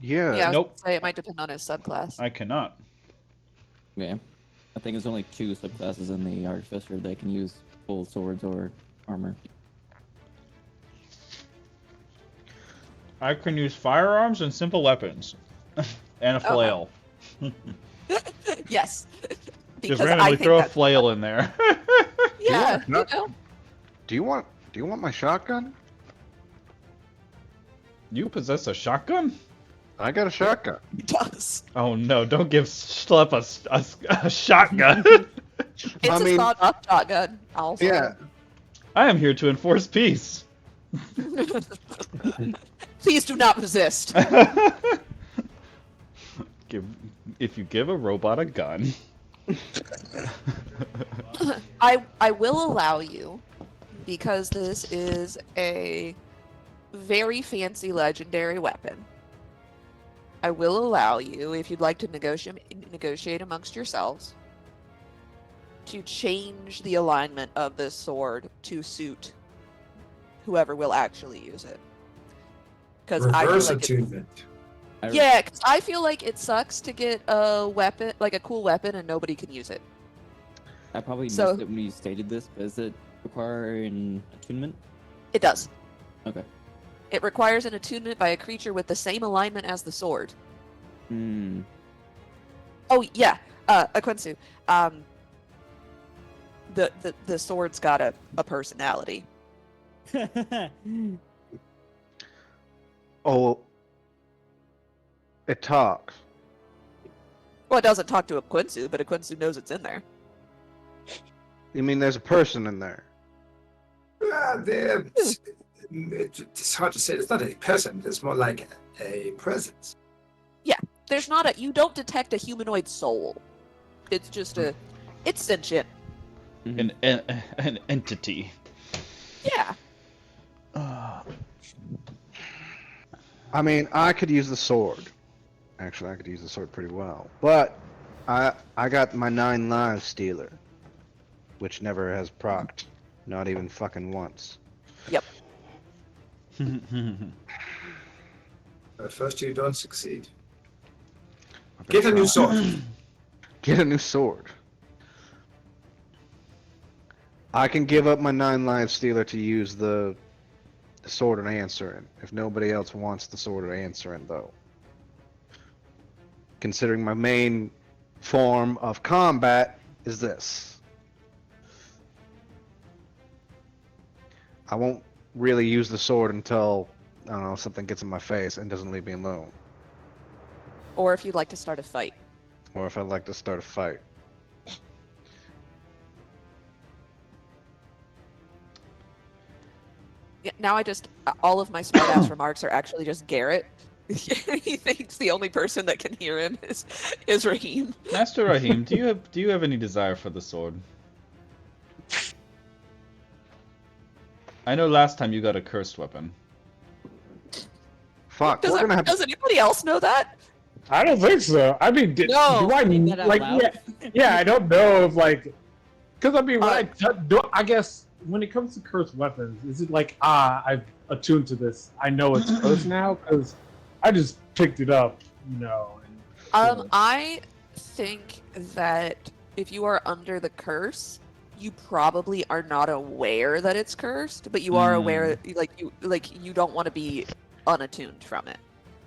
Yeah. Yeah, I was Nope. gonna say it might depend on his subclass. I cannot. Yeah. I think there's only 2 subclasses in the Artificer that can use full swords or armor. I can use firearms and simple weapons. And a Oh. flail. Yes. Just Because I randomly think throw a that's- flail in there. Yeah, you not- know. Do you want my shotgun? You possess a shotgun? I got a shotgun. It does. Oh no, don't give Schlepp a shotgun. It's I a mean- sawed-off shotgun. Also. Yeah. I am here to enforce peace. Please do not resist. If you give a robot a gun. I will allow you, because this is a very fancy legendary weapon. I will allow you, if you'd like to negotiate amongst yourselves, to change the alignment of this sword to suit whoever will actually use it. Because I feel Reverse like attunement. yeah, because I feel like it sucks to get a weapon, like a cool weapon, and nobody can use it. I probably So- missed it when you stated this, but does it require an attunement? It does. Okay. It requires an attunement by a creature with the same alignment as the sword. Hmm. Oh yeah, Aquinsu. The sword's got a personality. Oh. It talks. Well, it doesn't talk to Aquinsu, but Aquinsu knows it's in there. You mean there's a person in there? It's hard to say. It's not a person. It's more like a presence. There's not a. You don't detect a humanoid soul. It's just a. It's sentient. Mhm. An entity. Yeah. I mean, I could use the sword. Actually, I could use the sword pretty well. But I got my 9 lives stealer, which never has procced, not even fucking once. At first, you don't succeed. Get a new sword. Get a new sword. I can give up my 9 lives stealer to use the sword of answering if nobody else wants the sword of answering, though. Considering my main form of combat is this. I won't really use the sword until, I don't know, something gets in my face and doesn't leave me alone. Or if you'd like to start a fight. Or if I'd like to start a fight. Yeah, now I just all of my smartass remarks are actually just Garrett. He thinks the only person that can hear him is Raheem. Master Raheem, do you have any desire for the sword? I know last time you got a cursed weapon. Fuck, Does, we're gonna have does anybody else know that? I don't think so. I mean, No. do I Read that out like? loud. Yeah, I don't know if like, because I mean, when Uh, I guess when it comes to cursed weapons, is it like I've attuned to this? I know it's cursed now because I just picked it up, you know. And, I think that if you are under the curse, you probably are not aware that it's cursed, but you are aware, you don't want to be unattuned from it.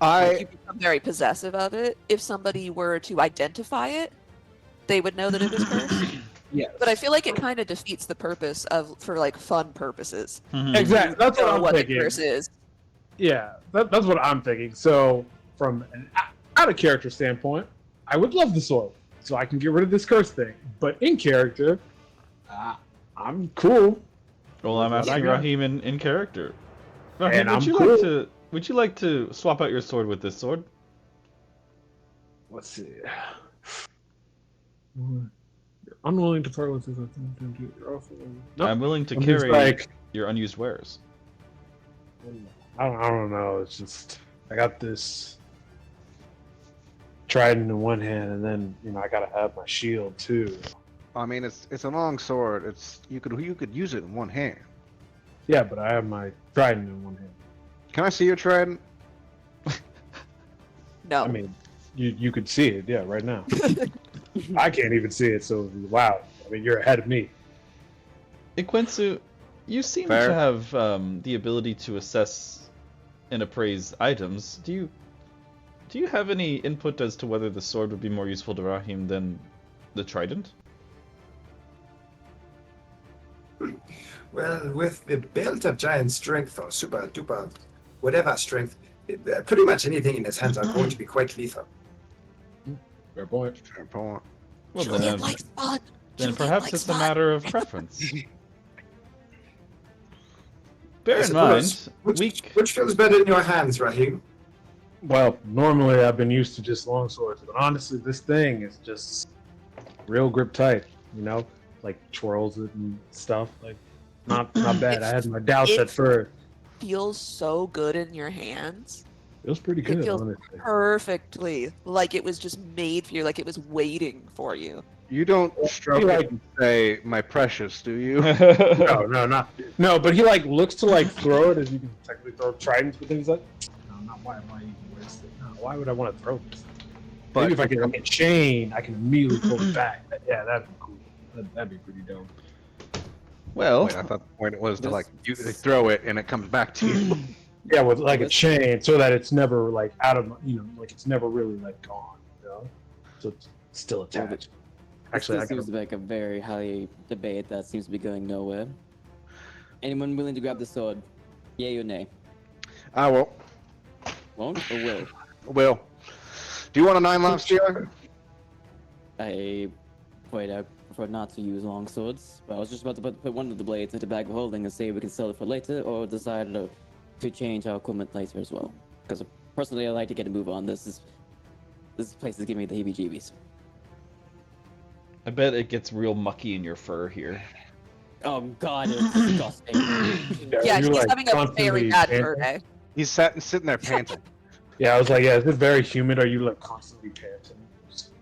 Like, you become very possessive of it. If somebody were to identify it, they would know that it was cursed. Yes. But I feel like it kind of defeats the purpose for like fun purposes. Exactly. That's what Know I'm what thinking. the curse is. Yeah, that's what I'm thinking. So, from an out of character standpoint, I would love the sword, so I can get rid of this curse thing. But in character, I'm cool. Well, I'm That's what I asking got. Raheem in character. And Raheem, I'm would you like to swap out your sword with this sword? Let's see. You're unwilling to part with this. Nope. I'm willing to I'm just carry like, your unused wares. I don't know. It's just I got this trident in one hand, and then I gotta have my shield too. I mean, it's a long sword. You could use it in one hand. Yeah, but I have my trident in one hand. Can I see your trident? No. I mean, you could see it, yeah, right now. I can't even see it, so wow. I mean, you're ahead of me. Iquensu, you seem Fair. to have the ability to assess and appraise items. Do you have any input as to whether the sword would be more useful to Raheem than the trident? Well, with the belt of giant strength or super duper, whatever strength, pretty much anything in his hands are going to be quite lethal. Fair point. Fair point. Well, Julian likes fun. then Julian perhaps likes it's a fun. matter of preference. Bear I in mind, suppose. we Which feels better in your hands, Raheem? Well, normally I've been used to just long swords, but honestly, this thing is just real grip tight. Like twirls it and stuff. Like not bad. I had my doubts at first. Feels so good in your hands. It was pretty It good, feels honestly. perfectly like it was just made for you, like it was waiting for you. You don't stroke like- it and say, "My precious," do you? No, but he looks to throw it, as you can technically throw tridents, but then he's like, no, not why am I even waste it? No, why would I want to throw this? But Maybe if I can get a chain, I can immediately pull it back. Yeah, that'd be cool. That'd be pretty dope. well, Wait, I thought the point was to This- you throw it and it comes back to you. Yeah, with a This- chain, so that it's never out of it's never really gone. So it's still attached. Actually, I this gotta, seems like a very highly debate that seems to be going nowhere. Anyone willing to grab the sword? Yay or nay? I will. Won't or will? Will. Do you want a 9-life stealer? I prefer not to use long swords, but I was just about to put one of the blades into bag of holding and say we can sell it for later, or decide to change our equipment later as well. Because personally, I like to get a move on. This place is giving me the heebie-jeebies. I bet it gets real mucky in your fur here. Oh god, it's disgusting. Yeah, you're, he's having a constantly very bad panting. fur day. He's sitting there panting. Yeah, I was like, yeah, is it very humid? Are you constantly panting?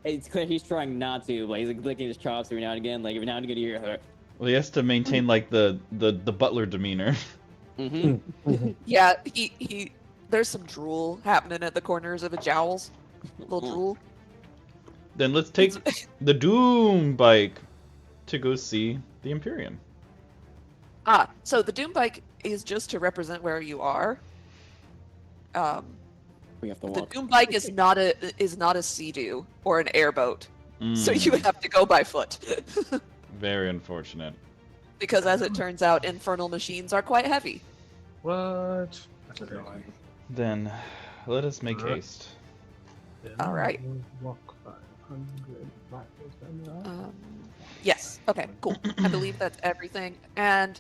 It's clear he's trying not to, but he's licking his chops every now and again. Every now and again, you hear her. Well, he has to maintain the butler demeanor. Mm-hmm. Yeah, he there's some drool happening at the corners of his jowls. Little drool. Then let's take the Doom bike to go see the Imperium. So the Doom bike is just to represent where you are. We have to The walk. Doom bike is not a sea-doo or an airboat, so you Mm, have to go by foot. very unfortunate. Because as it turns out, infernal machines are quite heavy. What? Then let us make Alright. haste. All right. Walk 500 miles an hour. Yes. Okay. Cool. I believe that's everything. And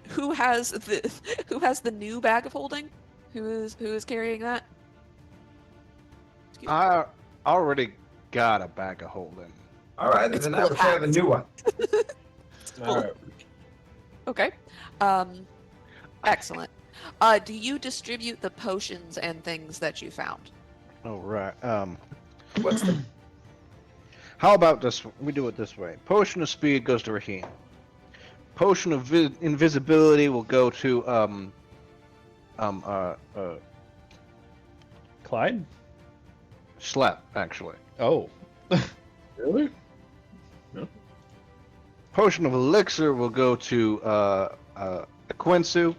who has the new bag of holding? Who is carrying that? Excuse me. I already got a bag of holding. All right, It's then I will full have a new one. All right. Okay. Excellent. Do you distribute the potions and things that you found? Oh right. What's the How about this? We do it this way. Potion of speed goes to Raheem. Potion of invisibility will go to Clyde? Schlep, actually. Oh. Really? potion of elixir will go to Quinsu.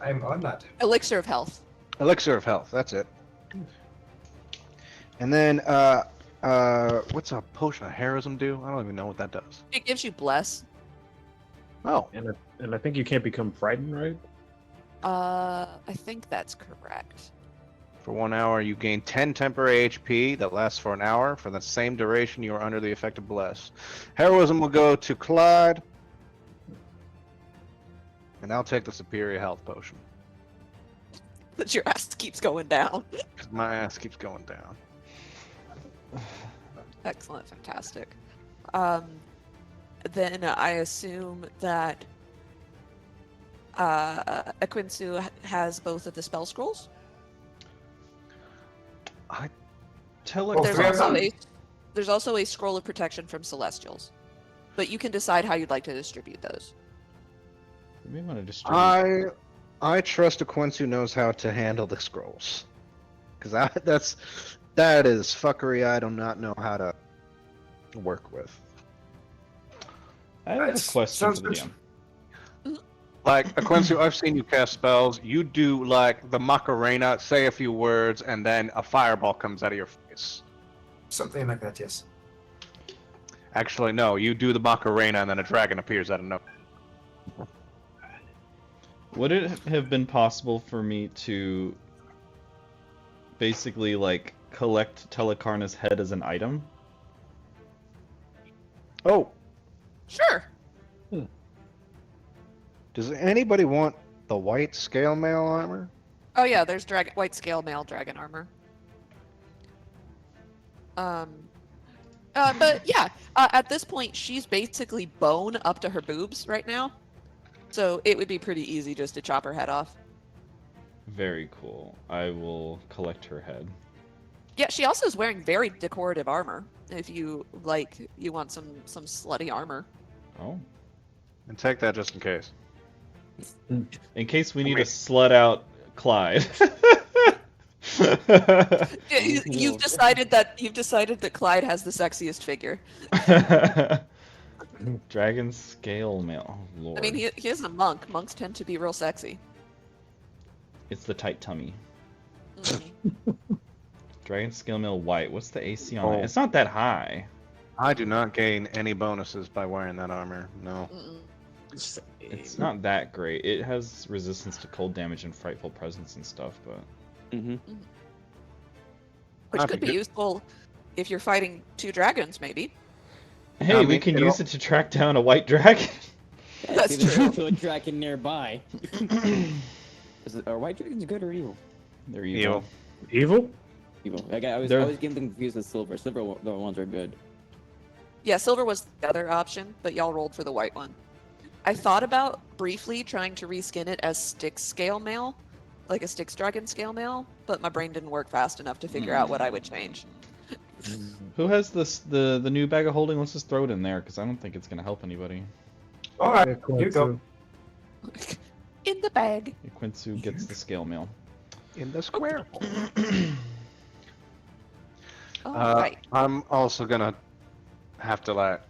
I'm on that. Elixir of health. Elixir of health. That's it. And then what's a potion of heroism do? I don't even know what that does. It gives you bless. Oh, And I think you can't become frightened, right? I think that's correct. for 1 hour you gain 10 temporary HP that lasts for an hour. For the same duration you are under the effect of bless. Heroism will go to Clyde. And I'll take the superior health potion. But your ass keeps going down. Because my ass keeps going down. Excellent, fantastic. Then I assume that Equinsu has both of the spell scrolls. Tele- There's fair also enough. there's also a scroll of protection from Celestials, but you can decide how you'd like to distribute those. We want to distribute. I trust a Quince who knows how to handle the scrolls. Because that is fuckery I do not know how to work with. I have a That's- question sounds for the good. DM. Like, Quincy, I've seen you cast spells. You do, like, the Macarena, say a few words, and then a fireball comes out of your face. Something like that, yes. Actually, no, you do the Macarena, and then a dragon appears out of nowhere. Would it have been possible for me to basically, like, collect Telecarna's head as an item? Oh, Sure. does anybody want the white scale mail armor? Oh yeah, there's white scale mail dragon armor. But yeah, at this point she's basically bone up to her boobs right now, so it would be pretty easy just to chop her head off. Very cool. I will collect her head. Yeah, she also is wearing very decorative armor. If you want some slutty armor. Oh. And take that just in case. In case we need to Wait. slut out Clyde. You've decided that Clyde has the sexiest figure. Dragon scale mail. Oh, Lord. I mean, he is a monk. Monks tend to be real sexy. It's the tight tummy. Mhm. Dragon scale mail white. What's the AC on Oh. it? It's not that high. I do not gain any bonuses by wearing that armor. No. Mm-mm. It's not that great. It has resistance to cold damage and frightful presence and stuff, but Mm-hmm. Which That'd could be be good. useful if you're fighting two dragons, maybe. hey, I we mean, can it'll- use it to track down a white dragon. That's Give it true. to a dragon nearby. Are white dragons good or evil? They're evil. Evil? Evil. Like, I was They're- always getting them confused with silver. Silver the ones are good. Yeah, silver was the other option, but y'all rolled for the white one. I thought about briefly trying to reskin it as Styx scale mail, like a Styx dragon scale mail, but my brain didn't work fast enough to figure out what I would change. Who has the new bag of holding? Let's just throw it in there because I don't think it's gonna help anybody. All right, Yeah, cool, here you go. too. In the bag. Quinsu gets the scale mail. In the square. Oh, right. I'm also gonna have to like.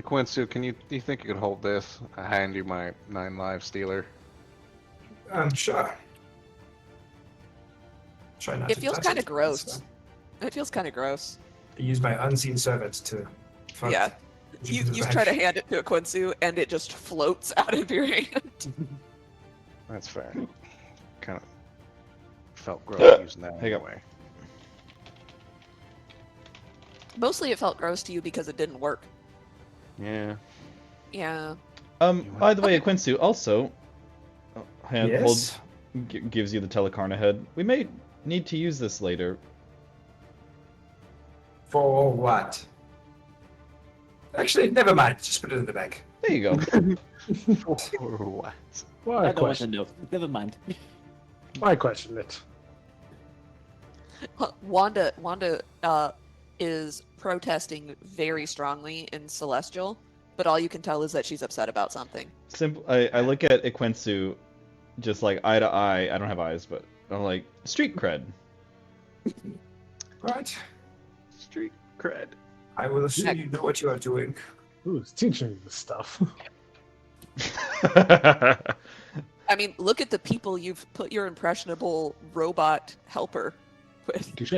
Quincy, do you think you could hold this? I hand you my 9 live stealer. Sure. Try not It to feels touch kind of it. gross. It feels kind of gross. I use my unseen servant to. fuck Yeah. into You the try to bag. hand it to a Quinsu, and it just floats out of your hand. That's fair. Kind of felt gross using that Hang on. anyway. Mostly it felt gross to you because it didn't work. Yeah. Yeah. By the way, Quinsu also hand Yes? holds gives you the Telecarna head. We may need to use this later. For what? Actually, never mind. Just put it in the bag. There you go. For what? Why I don't want to question? know. Never mind. Why question it? Wanda is protesting very strongly in Celestial, but all you can tell is that she's upset about something. I look at Iquensu just like eye to eye. I don't have eyes, but I'm like, street cred. Right. Street cred. I will assume you know what you are doing. Who's teaching you this stuff? I mean, look at the people you've put your impressionable robot helper with. Touche.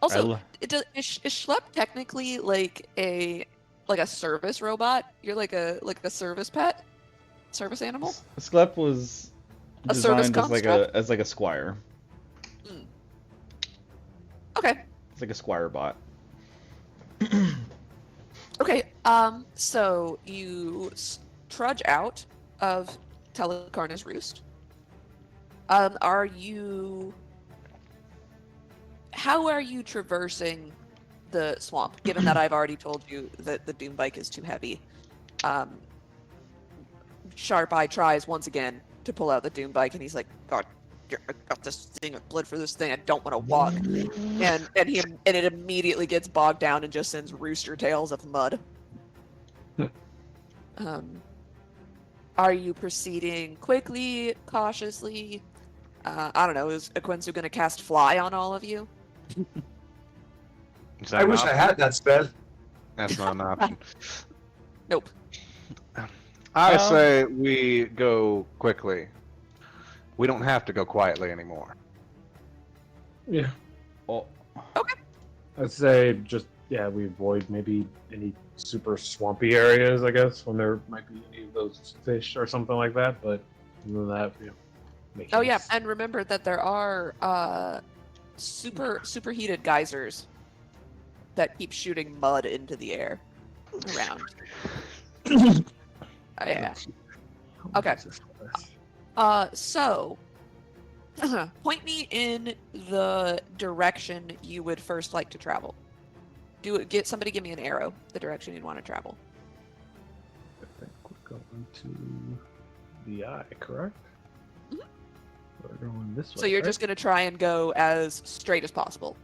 Also, is Schlepp technically like a service robot? You're like a service pet, service animal. Sklep was A service designed construct? as like a squire. Okay. It's like a squire bot. Okay. So you trudge out of Telecarna's roost. Are you? How are you traversing the swamp? Given that I've already told you that the Doom bike is too heavy. Sharp Eye tries once again to pull out the Doom bike, and he's like, "God, I got this thing of blood for this thing. I don't want to walk." and it immediately gets bogged down and just sends rooster tails of mud. Are you proceeding quickly, cautiously? I don't know. Is Aquensu going to cast Fly on all of you? Is that I an wish I option? had that spell. That's not an option. Nope. I say we go quickly. We don't have to go quietly anymore. Yeah. Oh, I'd say just we avoid maybe any super swampy areas, I guess, when there might be any of those fish or something like that. But other than that, Oh yeah, and remember that there are superheated geysers that keep shooting mud into the air around. Yeah. Okay. So point me in the direction you would first like to travel. Somebody give me an arrow, the direction you'd want to travel. I think we're going to the eye, correct? Mhm. We're going this way. So you're right? just going to try and go as straight as possible.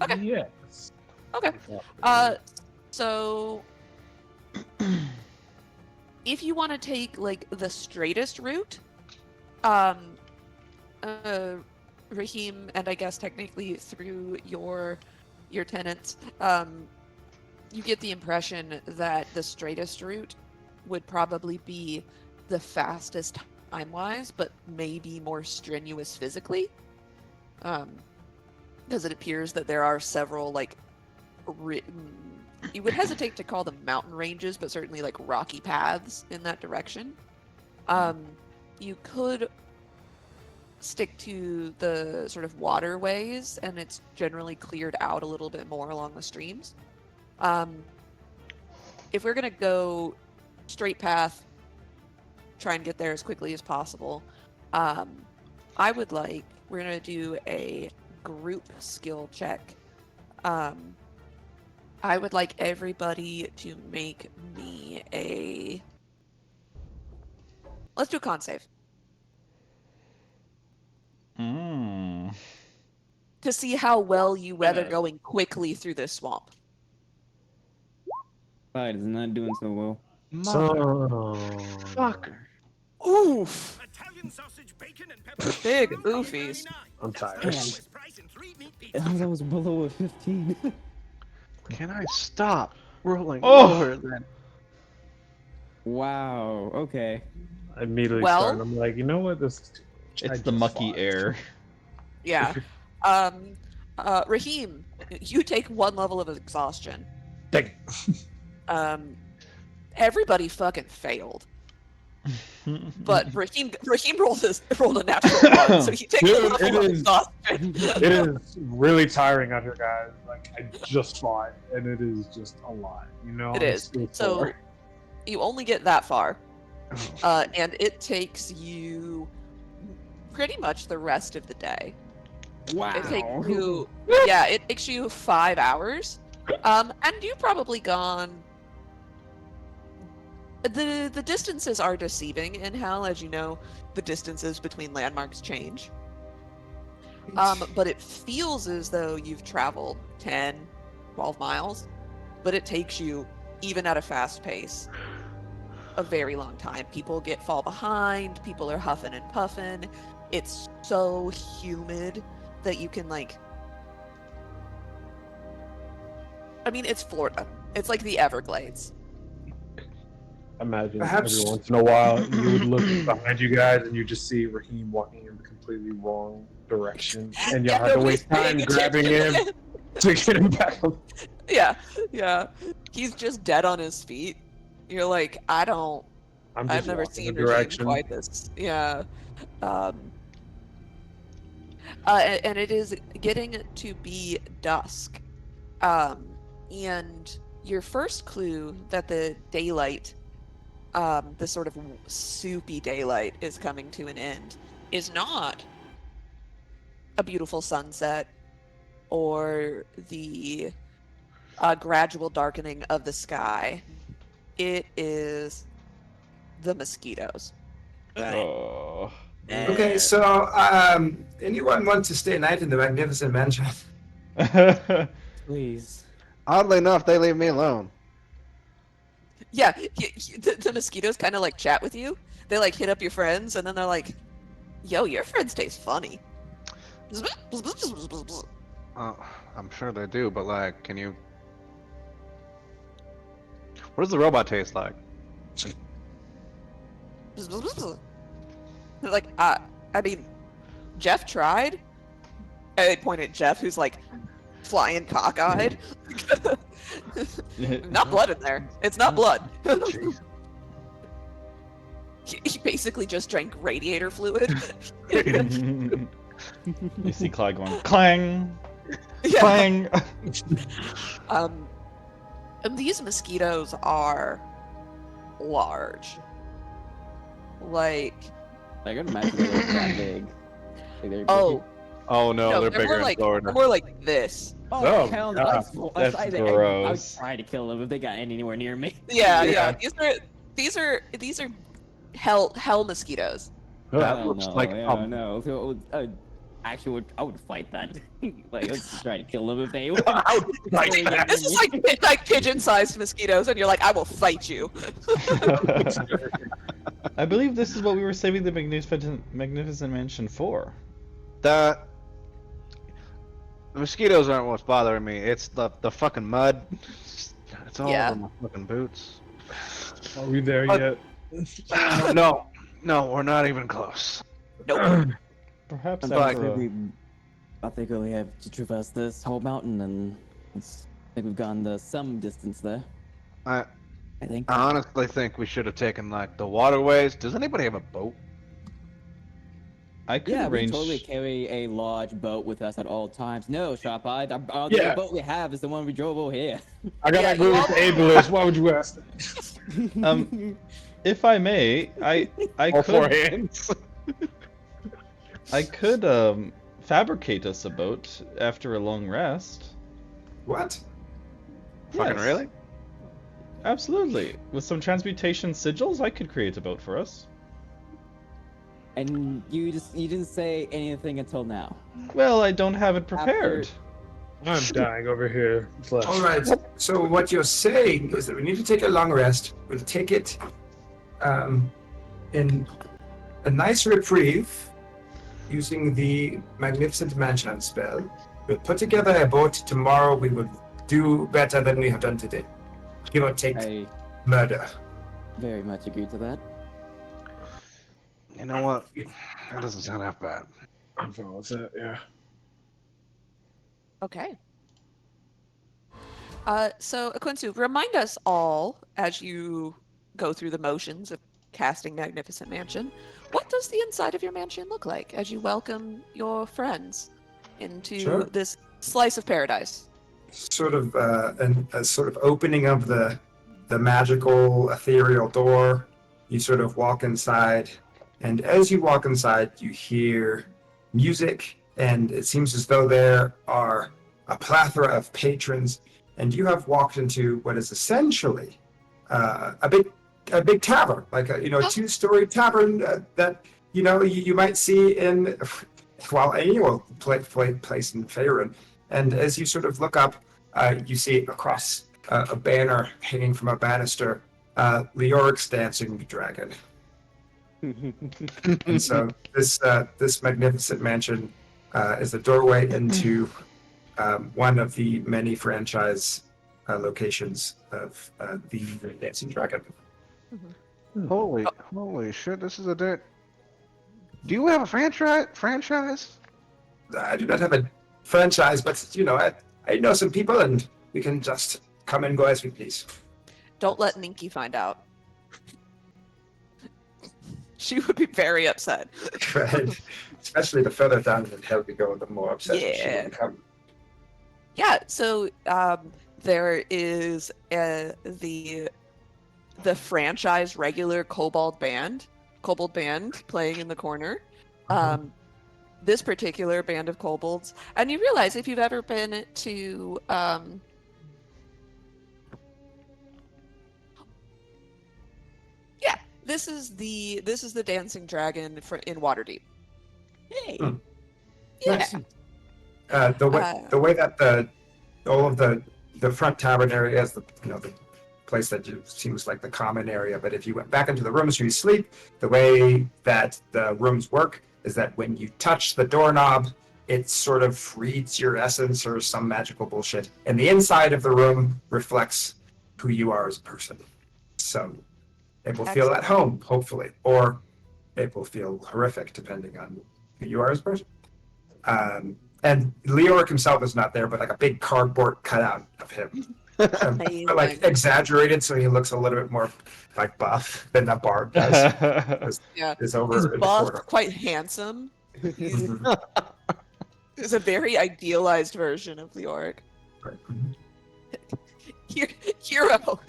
Okay. Yes. Okay. So if you want to take like the straightest route, Raheem, and I guess technically through your tenants, you get the impression that the straightest route would probably be the fastest time-wise, but maybe more strenuous physically. Because it appears that there are several like you would hesitate to call them mountain ranges, but certainly like rocky paths in that direction. You could stick to the sort of waterways, and it's generally cleared out a little bit more along the streams. If we're gonna go straight path, try and get there as quickly as possible, we're gonna do a group skill check. I would like everybody to make me let's do a con save. To see how well you weather going quickly through this swamp. Clyde is not doing so well. Motherfucker. Oof! Italian sausage, bacon, and pepper. Big oofies. I'm tired. Lowest price in 3 meat pieces. That was below a 15. Can I stop rolling Oh! lower than? Wow. Okay. I immediately Well- start. I'm like, you know what? This is too much. I it's the just mucky lied. air. Yeah. Raheem, you take 1 level of exhaustion. Dang. Everybody fucking failed. But Raheem rolled a natural 1, so he takes Dude, a level it of is- exhaustion. It is really tiring out here, guys. Like, I just fought, and it is just a lot. You know. It I'm is. still So sore. you only get that far. And it takes you pretty much the rest of the day. Wow. It takes you, it takes you 5 hours. And you've probably gone. The distances are deceiving in hell, as you know, the distances between landmarks change. But it feels as though you've traveled 10, 12 miles, but it takes you, even at a fast pace, a very long time. People fall behind, people are huffing and puffing. It's so humid that you can I mean, it's Florida. It's like the Everglades. Imagine Perhaps- every once in a while you would look behind you guys and you just see Raheem walking in the completely wrong direction, and you'll Yeah, have to nobody's waste time paying grabbing him attention. to get him back. Yeah, yeah. He's just dead on his feet. You're like, I've just never walking seen the Raheem direction. quite this. Yeah. And it is getting to be dusk. And your first clue that the daylight, the sort of soupy daylight, is coming to an end is not a beautiful sunset or the gradual darkening of the sky. It is the mosquitoes. Oh. Okay, so anyone want to stay a night in the Magnificent Mansion? Please. Oddly enough, they leave me alone. Yeah, the mosquitoes kind of like chat with you. They like hit up your friends, and then they're like, "Yo, your friend stays funny." I'm sure they do, but like, can you? What does the robot taste like? They're like, I mean, Jeff tried. And they point at Jeff, who's like flying cockeyed. Not blood in there. It's not blood. He basically just drank radiator fluid. You see Clyde going clang, Yeah. clang. And these mosquitoes are large. Like, I can imagine they're that big. Like, they're oh, Oh no, no, they're they're bigger more in like Florida. more like this. Oh, hell no! God. That's I would gross. try to kill them if they got anywhere near me. Yeah, Yeah. These are hell mosquitoes. That Hell looks no, like yeah, a- no. So, actually, I would fight that. Like, let's just try to kill them if they. This is like pigeon-sized mosquitoes, and you're like, I will fight you. I believe this is what we were saving the Magnificent Mansion for. The mosquitoes aren't what's bothering me. It's the fucking mud. It's all Yeah. over my fucking boots. Are we there yet? No, we're not even close. Nope. Perhaps In fact, after I think we only have to traverse this whole mountain, and I think we've gone some distance there. I I think. honestly think we should have taken like the waterways. Does anybody have a boat? I could Yeah, we arrange. totally carry a large boat with us at all times. No, Sharp Eye, the Yeah. boat we have is the one we drove over here. I got Yeah, agree with the ableist. Why would you ask that? If I may, I All four could hands. I could fabricate us a boat after a long rest. What? Fucking Yes. really? Absolutely. With some transmutation sigils, I could create a boat for us. And you didn't say anything until now. Well, I don't have it prepared. I'm dying over here. Flesh. All right. So what you're saying is that we need to take a long rest. We'll take it in a nice reprieve using the Magnificent Mansion spell. We'll put together a boat tomorrow. We will do better than we have done today. Give or take I murder. very much agree to that. You know what? That doesn't sound half bad. I'm fine with that, yeah. Okay. So Aquinsu, remind us all as you go through the motions of casting Magnificent Mansion, what does the inside of your mansion look like as you welcome your friends into Sure. this slice of paradise? Sort of a sort of opening of the magical ethereal door. You sort of walk inside, and as you walk inside, you hear music, and it seems as though there are a plethora of patrons, and you have walked into what is essentially a big tavern, like a two-story tavern that you might see in any place in Faerun. And as you sort of look up, you see across a banner hanging from a banister, Leoric's dancing dragon. And so this magnificent mansion is the doorway into one of the many franchise locations of the Dancing Dragon. Holy shit! This is a dirt. Do you have a franchise? I do not have a franchise, but I know some people, and we can just come and go as we please. Don't let Ninky find out. She would be very upset. Right. Especially the further down in hell we go, the more upset she will become. Yeah, so there is the franchise regular Kobold band playing in the corner. This particular band of kobolds, and you realize if you've ever been to this is the Dancing Dragon in Waterdeep. Hey. Yeah. Nice. The way that all of the front tavern area is the place that seems like the common area, but if you went back into the rooms where you sleep, the way that the rooms work is that when you touch the doorknob, it sort of reads your essence or some magical bullshit, and the inside of the room reflects who you are as a person. So it will feel at home, hopefully, or it will feel horrific depending on who you are as a person. And Leoric himself is not there, but like a big cardboard cutout of him. Like exaggerated so he looks a little bit more like buff than that bard does. Is over He's in the buff, corner. quite handsome. He's a very idealized version of Leoric. Hero.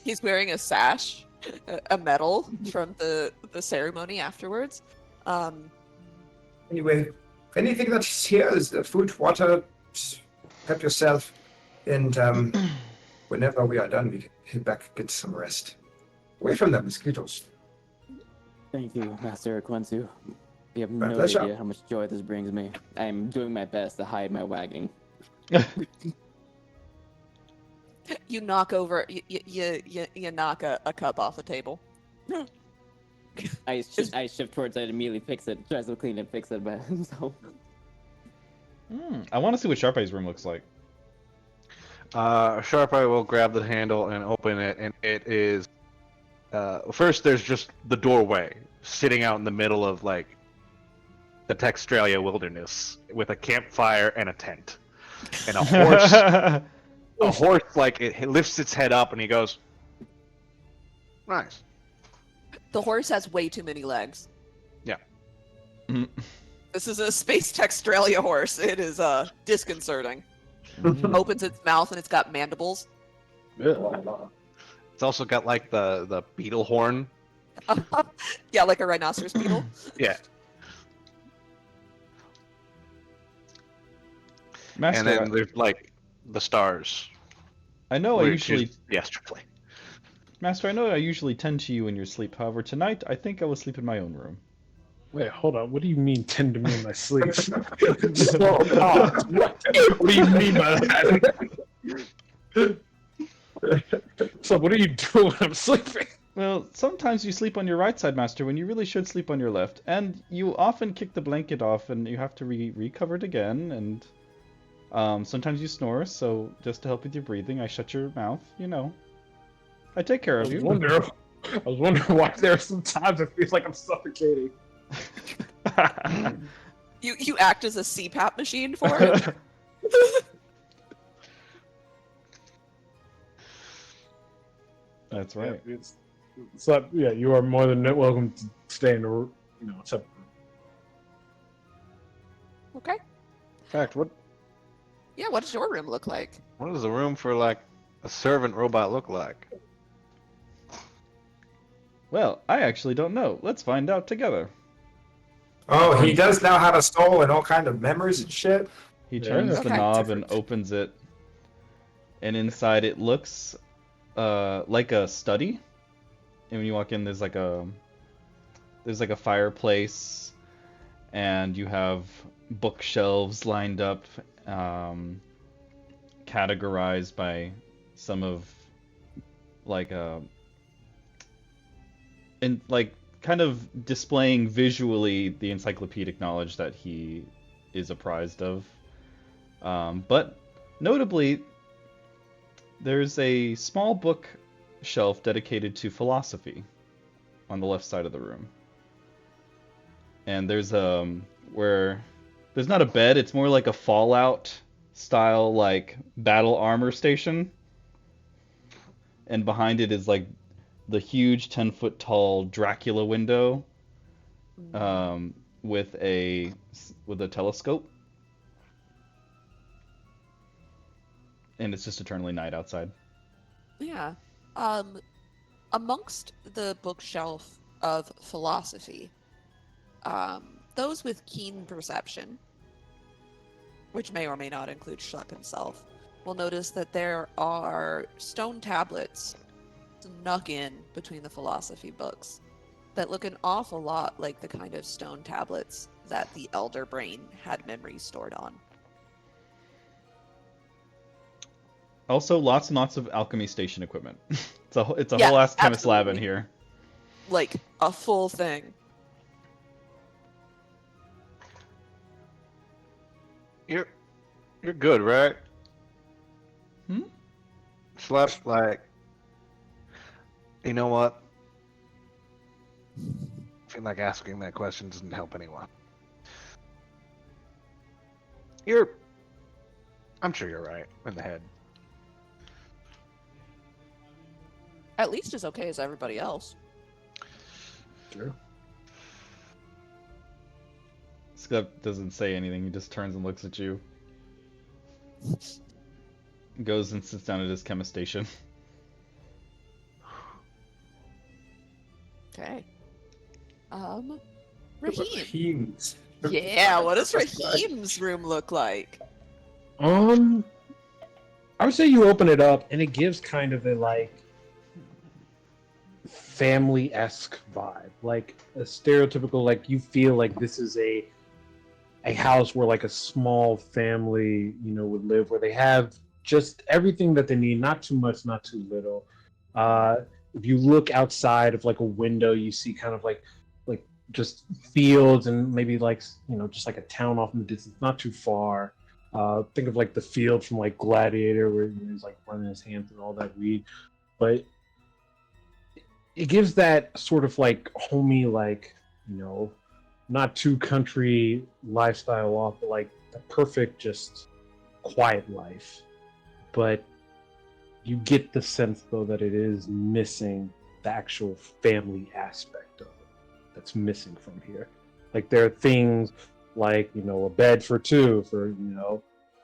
He's wearing a sash, a medal from the ceremony afterwards. Anyway, anything that's here is food, water, help yourself, and whenever we are done, we can head back and get some rest. Away from the mosquitoes. Thank you, Master Quensu. You have My no pleasure. idea how much joy this brings me. I am doing my best to hide my wagging. You knock over, you knock a cup off the table. I shift towards it, immediately fix it, tries to clean it, fix it, but so. I want to see what Sharp Eye's room looks like. Sharp Eye will grab the handle and open it, and it is. First, there's just the doorway sitting out in the middle of like the Textralia wilderness with a campfire and a tent, and a horse. A horse, like it lifts its head up, and he goes, "Nice." The horse has way too many legs. Yeah. This is a Space Textralia horse. It is disconcerting. Opens its mouth and it's got mandibles. It's also got like the beetle horn. Yeah, like a rhinoceros beetle. Yeah. Master, And then there's like the stars. I know I usually the astroflame. Master, I know I usually tend to you in your sleep. However, tonight I think I will sleep in my own room. Wait, hold on. What do you mean tend to me in my sleep? What do you mean by that? So what are you doing when I'm sleeping? Well, sometimes you sleep on your right side, Master, when you really should sleep on your left. And you often kick the blanket off and you have to recover it again. And sometimes you snore, so just to help with your breathing, I shut your mouth, you know. I take care of you. I was wondering why there are some times it feels like I'm suffocating. You act as a CPAP machine for it. That's right. Yeah, you are more than welcome to stay in the room. Except Okay. In fact, what Yeah, what does your room look like? does the room for like a servant robot look like? Well, I actually don't know. Let's find out together. Oh, he does now have a soul and all kind of memories and shit. He turns the Okay. knob and opens it. And inside it looks like a study. And when you walk in, there's like a fireplace, and you have bookshelves lined up, categorized by some of and like kind of displaying visually the encyclopedic knowledge that he is apprised of. But Notably, there's a small bookshelf dedicated to philosophy on the left side of the room. And there's where there's not a bed, it's more like a Fallout style like battle armor station. And behind it is like the huge 10-foot tall Dracula window with a telescope. And it's just eternally night outside. Yeah. Amongst the bookshelf of philosophy, those with keen perception, which may or may not include Schlepp himself, will notice that there are stone tablets snuck in between the philosophy books that look an awful lot like the kind of stone tablets that the Elder Brain had memories stored on. Also, lots and lots of alchemy station equipment. it's a Yeah, whole ass chemist lab in absolutely. here. Like, a full thing. You're good, right? Hmm? Slept like. You know what? I feel like asking that question doesn't help anyone. I'm sure you're right in the head. At least as okay as everybody else. Sure. Skep doesn't say anything. He just turns and looks at you. Goes and sits down at his chemist station. Okay. Raheem. Raheem's. Yeah, what does Raheem's room look like? I would say you open it up and it gives kind of a like family-esque vibe, like a stereotypical, like you feel like this is a house where like a small family, would live, where they have just everything that they need, not too much, not too little. If you look outside of like a window, you see kind of like just fields and maybe like just like a town off in the distance, not too far. Think of like the field from like Gladiator, where he's like running his hands and all that weed, but it gives that sort of like homey, like not too country lifestyle off, but like the perfect just quiet life. But you get the sense though that it is missing the actual family aspect of it. That's missing from here. Like there are things like a bed for two, for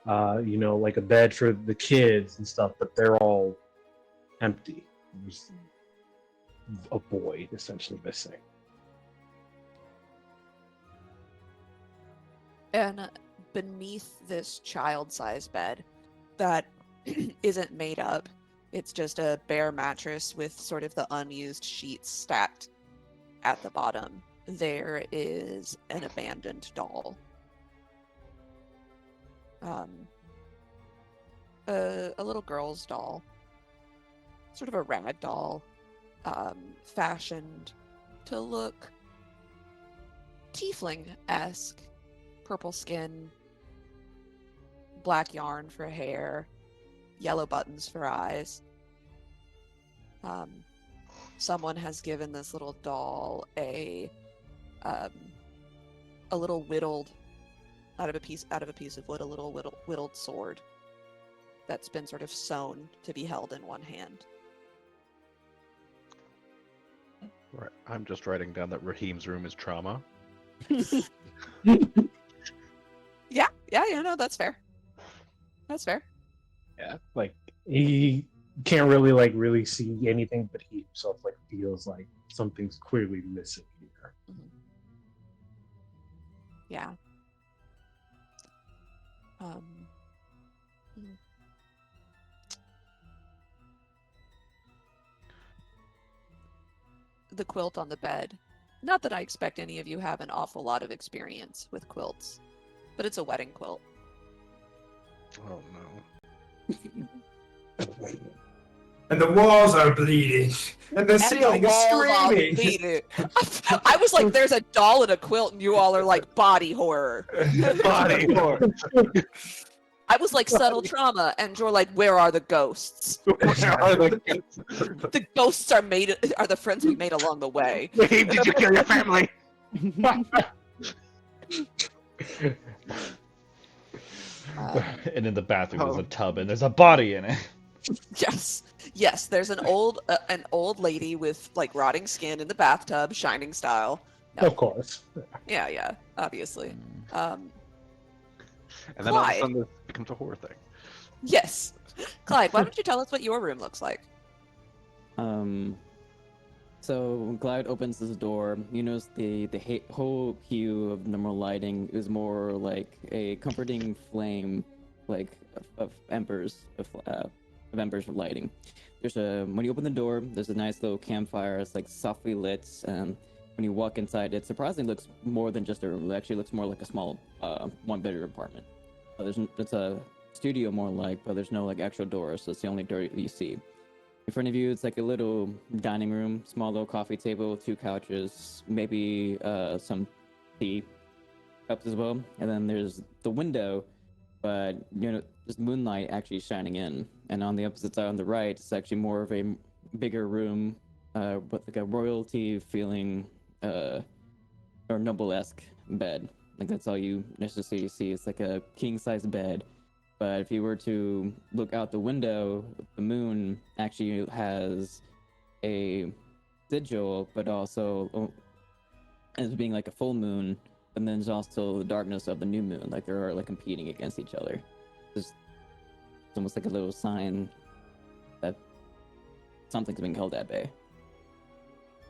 like a bed for the kids and stuff, but they're all empty. There's a void essentially missing. And beneath this child-sized bed that isn't made up, it's just a bare mattress with sort of the unused sheets stacked at the bottom, there is an abandoned doll. A little girl's doll, sort of a rag doll, fashioned to look tiefling-esque. Purple skin, black yarn for hair, yellow buttons for eyes. Someone has given this little doll a little whittled out of a piece of wood, a little whittled sword that's been sort of sewn to be held in one hand. Right. I'm just writing down that Raheem's room is trauma. Yeah, no, that's fair. That's fair. Yeah, like he can't really see anything, but he himself like feels like something's clearly missing here. Mm-hmm. Yeah. The quilt on the bed. Not that I expect any of you have an awful lot of experience with quilts, but it's a wedding quilt. Oh no. And the walls are bleeding. And the ceiling is screaming. Bleeding. I was like, there's a doll in a quilt, and you all are like, body horror. Body horror. I was like subtle trauma, and you're like, where are the ghosts? The ghosts are the friends we made along the way. Dave, did you kill your family? And in the bathroom there's a tub and there's a body in it. Yes. There's an old lady with like rotting skin in the bathtub, Shining style. No. Of course. Yeah, obviously. And then all of a Clyde. sudden this becomes a horror thing. Yes, Clyde. Why don't you tell us what your room looks like? So when Clyde opens this door, you notice the whole hue of normal lighting is more like a comforting flame, like of embers of embers of lighting. When you open the door, there's a nice little campfire. It's like softly lit, and when you walk inside, it surprisingly looks more than just a room. It actually looks more like a small one-bedroom apartment. It's a studio more like, but there's no like actual doors, so it's the only door you see. In front of you, it's like a little dining room, small little coffee table, 2 couches, maybe some tea cups as well. And then there's the window, but just moonlight actually shining in. And on the opposite side, on the right, it's actually more of a bigger room with like a royalty feeling or noble-esque bed. Like that's all you necessarily see. It's like a king-size bed. But if you were to look out the window, the moon actually has a sigil, but also as being like a full moon. And then there's also the darkness of the new moon, like they're like competing against each other. It's almost like a little sign that something's being held at bay.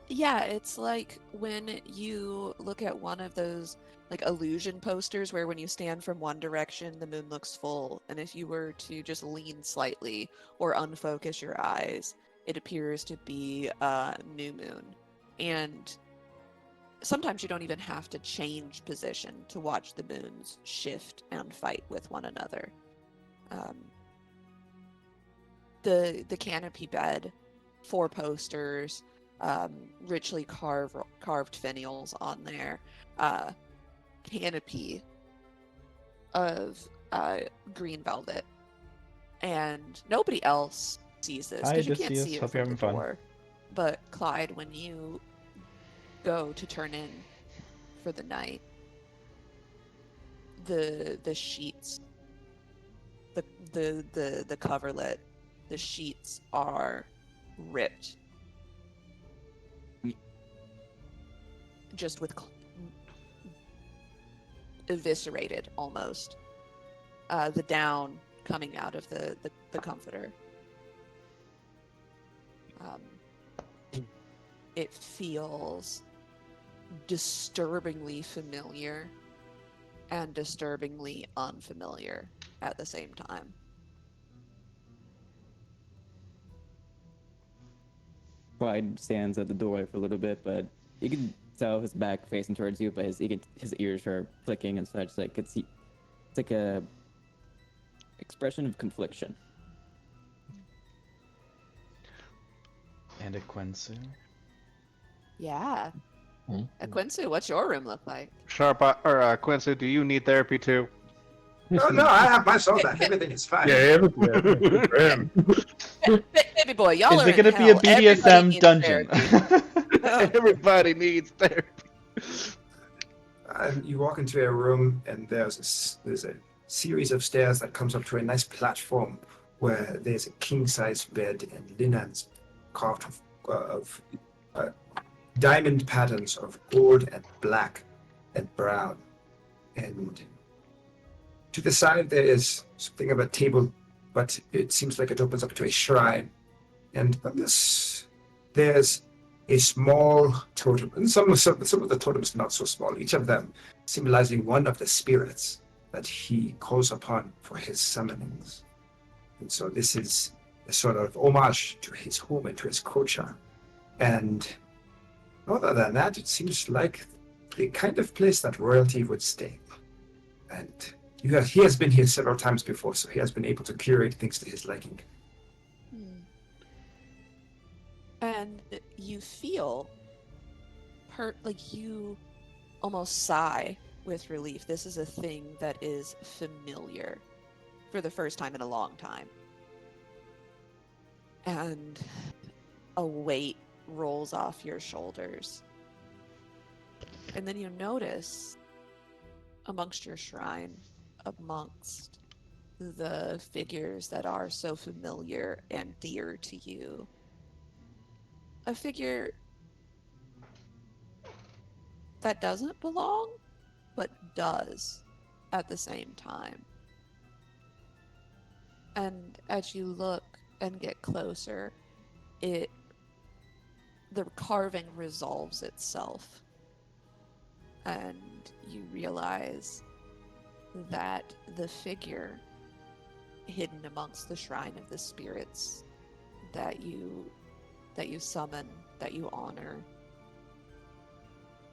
Yeah, it's like when you look at one of those like illusion posters where when you stand from one direction, the moon looks full, and if you were to just lean slightly or unfocus your eyes, it appears to be a new moon. And sometimes you don't even have to change position to watch the moons shift and fight with one another. The canopy bed, 4 posters, richly carved finials on there, canopy of green velvet, and nobody else sees this Hi, because you can't Odysseus. see it Hope from you're the having fun. door. But Clyde, when you go to turn in for the night, the sheets, the coverlet, the sheets are ripped, just with eviscerated almost. The down coming out of the comforter. It feels disturbingly familiar and disturbingly unfamiliar at the same time. Clyde stands at the doorway for a little bit, but you can tell his back facing towards you, but his ears are clicking and such. Like it's like a expression of confliction. And a Quincy. Yeah. Hmm. Quincy, what's your room look like? Quincy, do you need therapy too? No, I have my soul back. Everything is fine. Yeah, everything. For him. Baby boy, y'all Is are it gonna in be a hell. Everybody BDSM needs dungeon? therapy. Everybody needs therapy. And you walk into a room, and there's a series of stairs that comes up to a nice platform where there's a king-size bed and linens carved of diamond patterns of gold and black and brown. And to the side there is something of a table, but it seems like it opens up to a shrine. And on this, there's a small totem, and some of the totems not so small, each of them symbolizing one of the spirits that he calls upon for his summonings. And so this is a sort of homage to his home and to his culture. And other than that, it seems like the kind of place that royalty would stay. And he has been here several times before, so he has been able to curate things to his liking. And you feel like you almost sigh with relief. This is a thing that is familiar for the first time in a long time. And a weight rolls off your shoulders. And then you notice amongst your shrine, amongst the figures that are so familiar and dear to you, a figure that doesn't belong, but does at the same time. And as you look and get closer, the carving resolves itself. And you realize that the figure hidden amongst the shrine of the spirits that you summon, that you honor,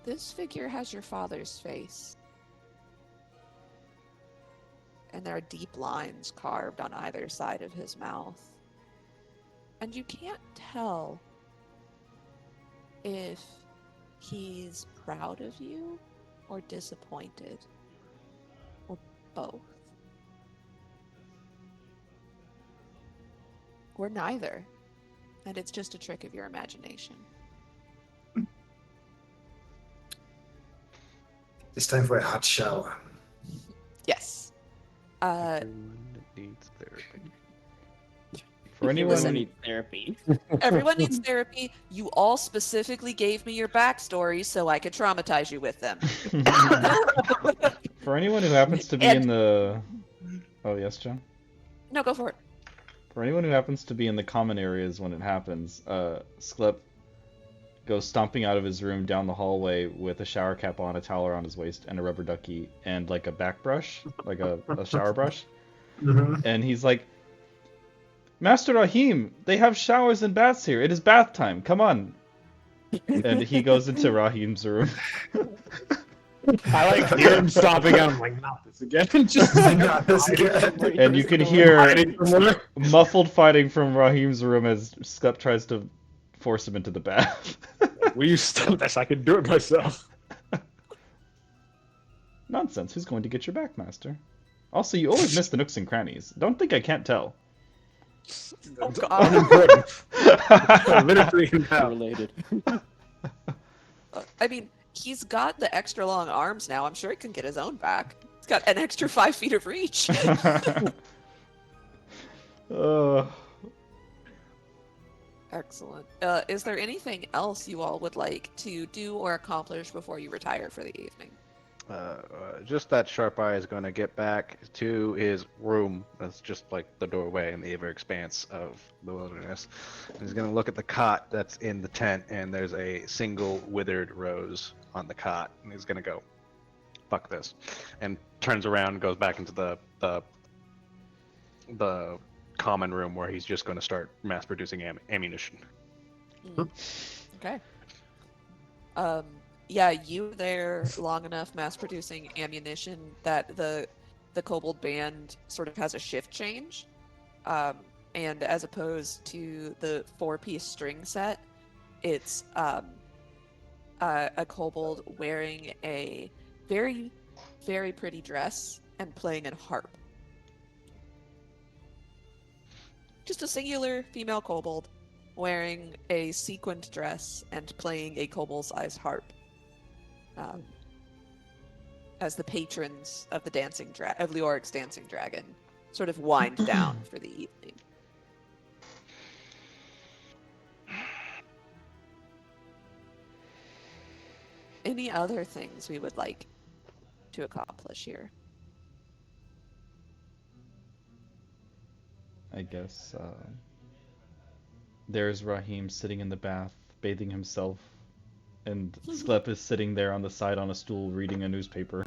this figure has your father's face. And there are deep lines carved on either side of his mouth. And you can't tell if he's proud of you or disappointed or both. Or neither. And it's just a trick of your imagination. It's time for a hot shower. Yes. Everyone needs therapy. For anyone, Listen. Need therapy. Everyone needs therapy. You all specifically gave me your backstories so I could traumatize you with them. for anyone who happens to be And- in the, oh yes, John. No, go for it. For anyone who happens to be in the common areas when it happens, Sklep goes stomping out of his room down the hallway with a shower cap on, a towel around his waist, and a rubber ducky, and like a back brush, like a shower brush. Mm-hmm. And he's like, Master Rahim, they have showers and baths here. It is bath time. Come on. And he goes into Rahim's room. I like hear him stomping out. I'm like, not this again. Just Not this again. And you can hear hiding from her. muffled fighting from Rahim's room as Sklep tries to force him into the bath. Will you stop this? I can do it myself. Nonsense. Who's going to get your back, Master? Also, you always miss the nooks and crannies. Don't think I can't tell. Oh, That's God. unimportant. Literally now. Related. I mean, he's got the extra long arms now. I'm sure he can get his own back. He's got an extra 5 feet of reach. Excellent. Is there anything else you all would like to do or accomplish before you retire for the evening? Just that Sharp Eye is going to get back to his room. That's just like the doorway in the ever expanse of the wilderness. And he's going to look at the cot that's in the tent, and there's a single withered rose on the cot. And he's going to go, fuck this. And turns around and goes back into the common room where he's just going to start mass producing ammunition. Okay. Yeah, you were there long enough mass producing ammunition that the Kobold band sort of has a shift change. And as opposed to the 4-piece string set, it's a Kobold wearing a very, very pretty dress and playing a harp. Just a singular female Kobold wearing a sequined dress and playing a kobold-sized harp. As the patrons of the of Leoric's dancing dragon sort of wind down for the evening. Any other things we would like to accomplish here? I guess there's Rahim sitting in the bath, bathing himself, and Sklep is sitting there on the side on a stool reading a newspaper.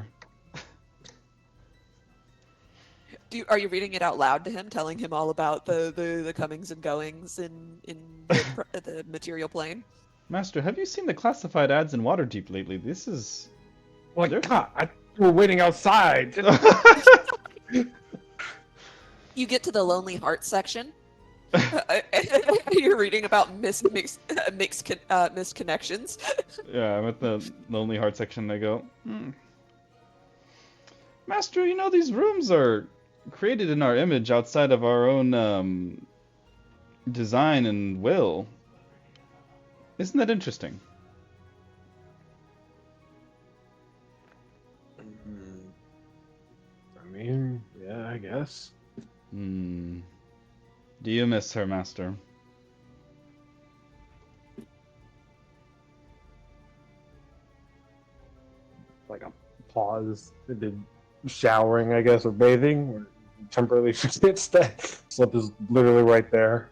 Are you reading it out loud to him, telling him all about the comings and goings in the material plane? Master, have you seen the classified ads in Waterdeep lately? This is... Like, God, we're waiting outside. You get to the Lonely Heart section. You're reading about misconnections. Yeah, I'm at the Lonely Heart section and I go, Master, you know these rooms are created in our image outside of our own design and will. Isn't that interesting? I mean, yeah, I guess. Hmm. Do you miss her, Master? Like a pause, did showering, I guess, or bathing, or temporarily forgets that slip is literally right there.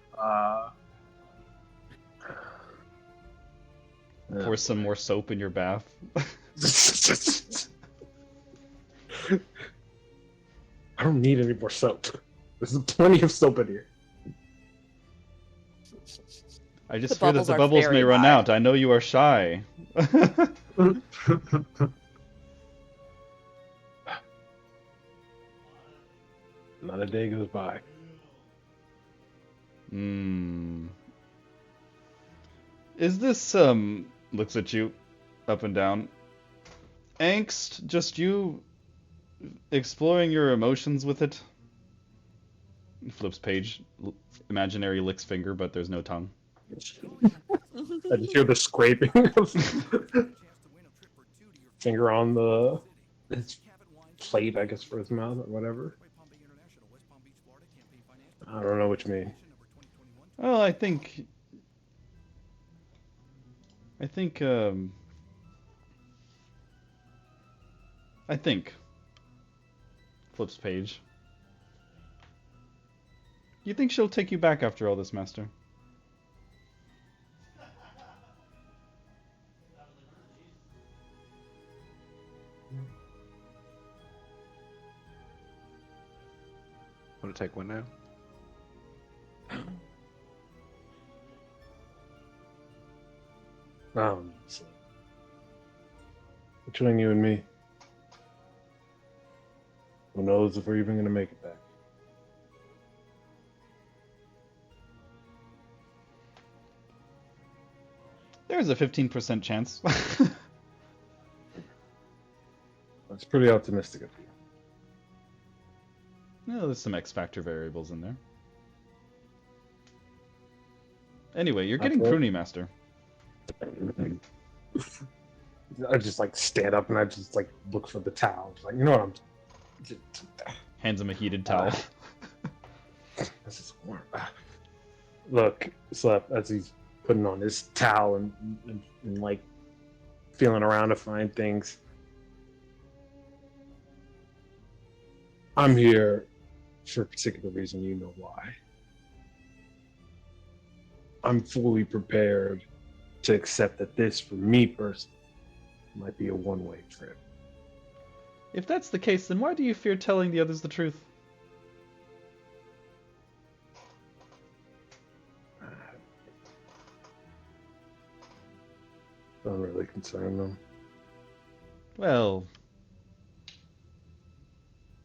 Pour some more soap in your bath. I don't need any more soap. There's plenty of soap in here. I just The fear that bubbles the are bubbles may very run high. out. I know you are shy. Not a day goes by. Hmm. Is this, looks at you up and down. Angst, just you exploring your emotions with it? Flips page. Imaginary licks finger, but there's no tongue. I just hear the scraping of finger on the plate, I guess, for his mouth or whatever. I don't know what you mean. Well, I think, I think. Flips page. You think she'll take you back after all this, Master? Want to take one now? So between you and me, who knows if we're even gonna make it back? There's a 15% chance. That's pretty optimistic of you. No, there's some X factor variables in there. Anyway, you're getting Okay. pruny, Master. I just like stand up and I just like look for the towel. Like, you know what I'm. Hands him a heated towel. This is warm. Look, Slep, as he's putting on his towel and like feeling around to find things. I'm here for a particular reason, you know why. I'm fully prepared to accept that this, for me personally, might be a one-way trip. If that's the case, then why do you fear telling the others the truth? Don't really concern them. Well,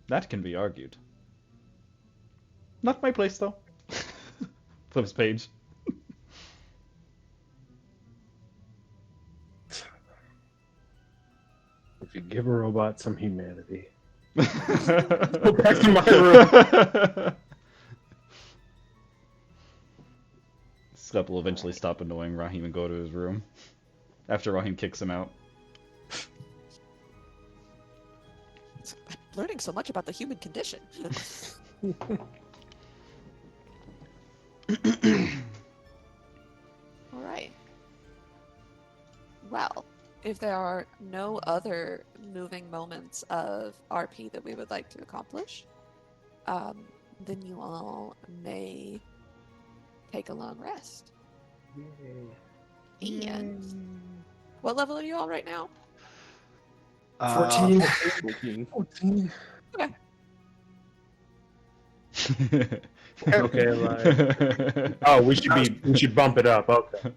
that can be argued. Not my place, though. Flips page. If you give a robot some humanity. Go back to my room. Slep will eventually stop annoying Raheem and go to his room. After Raheem kicks him out. I'm learning so much about the human condition. All right. Well, if there are no other moving moments of RP that we would like to accomplish, then you all may take a long rest. And what level are you all right now? 14. 14. Okay. Okay, like, oh, we should bump it up. Okay.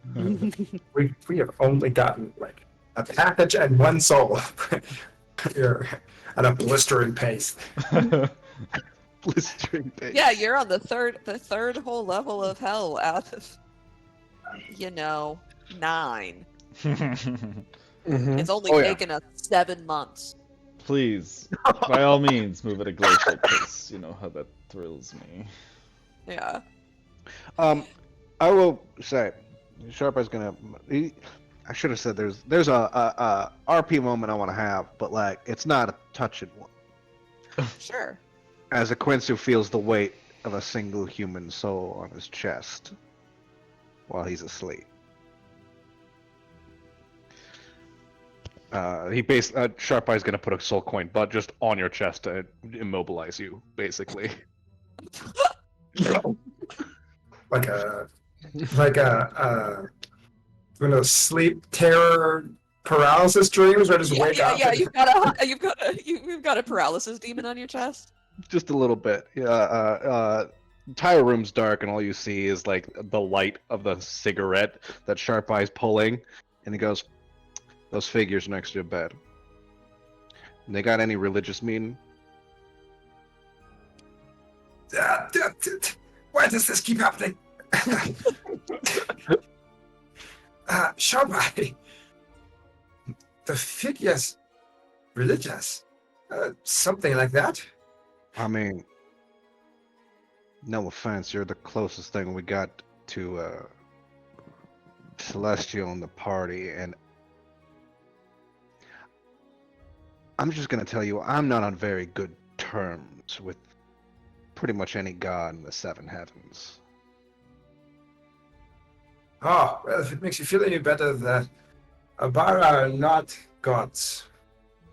We have only gotten like a package and one soul. You're at a blistering pace. Blistering pain. Yeah, you're on the third whole level of hell out of, 9. Mm-hmm. It's only Oh, yeah. taken us 7 months. please. By all means, move at a glacial pace. You know how that thrills me. Yeah. I will say, Sharp Eye's gonna. I should have said there's a RP moment I want to have, but like it's not a touching one. Sure. As a Quincy feels the weight of a single human soul on his chest while he's asleep. Sharp Eye's gonna put a soul coin, but just on your chest to immobilize you, basically. Like a sleep terror paralysis dreams where I just Yeah, wake yeah, up. yeah. and- You've got a paralysis demon on your chest. Just a little bit. Yeah. Entire room's dark, and all you see is like the light of the cigarette that Sharp Eye's pulling, and he goes, "Those figures next to your bed. They got any religious meaning?" Why does this keep happening? Sharpeye. The figures religious? Something like that? I mean, no offense, you're the closest thing we got to Celestial in the party, and I'm just gonna tell you, I'm not on very good terms with pretty much any god in the seven heavens. Oh, well, if it makes you feel any better, the Abara are not gods.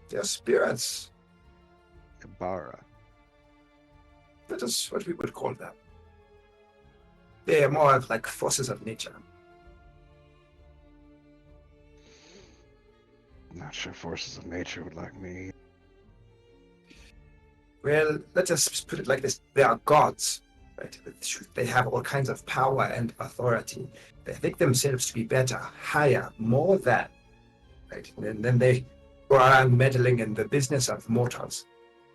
They're spirits. Ibarra. That is what we would call them. They are more of like forces of nature. Not sure forces of nature would like me. Well, let's just put it like this. They are gods, right? They have all kinds of power and authority. They think themselves to be better, higher, more than, right? And then they go around meddling in the business of mortals.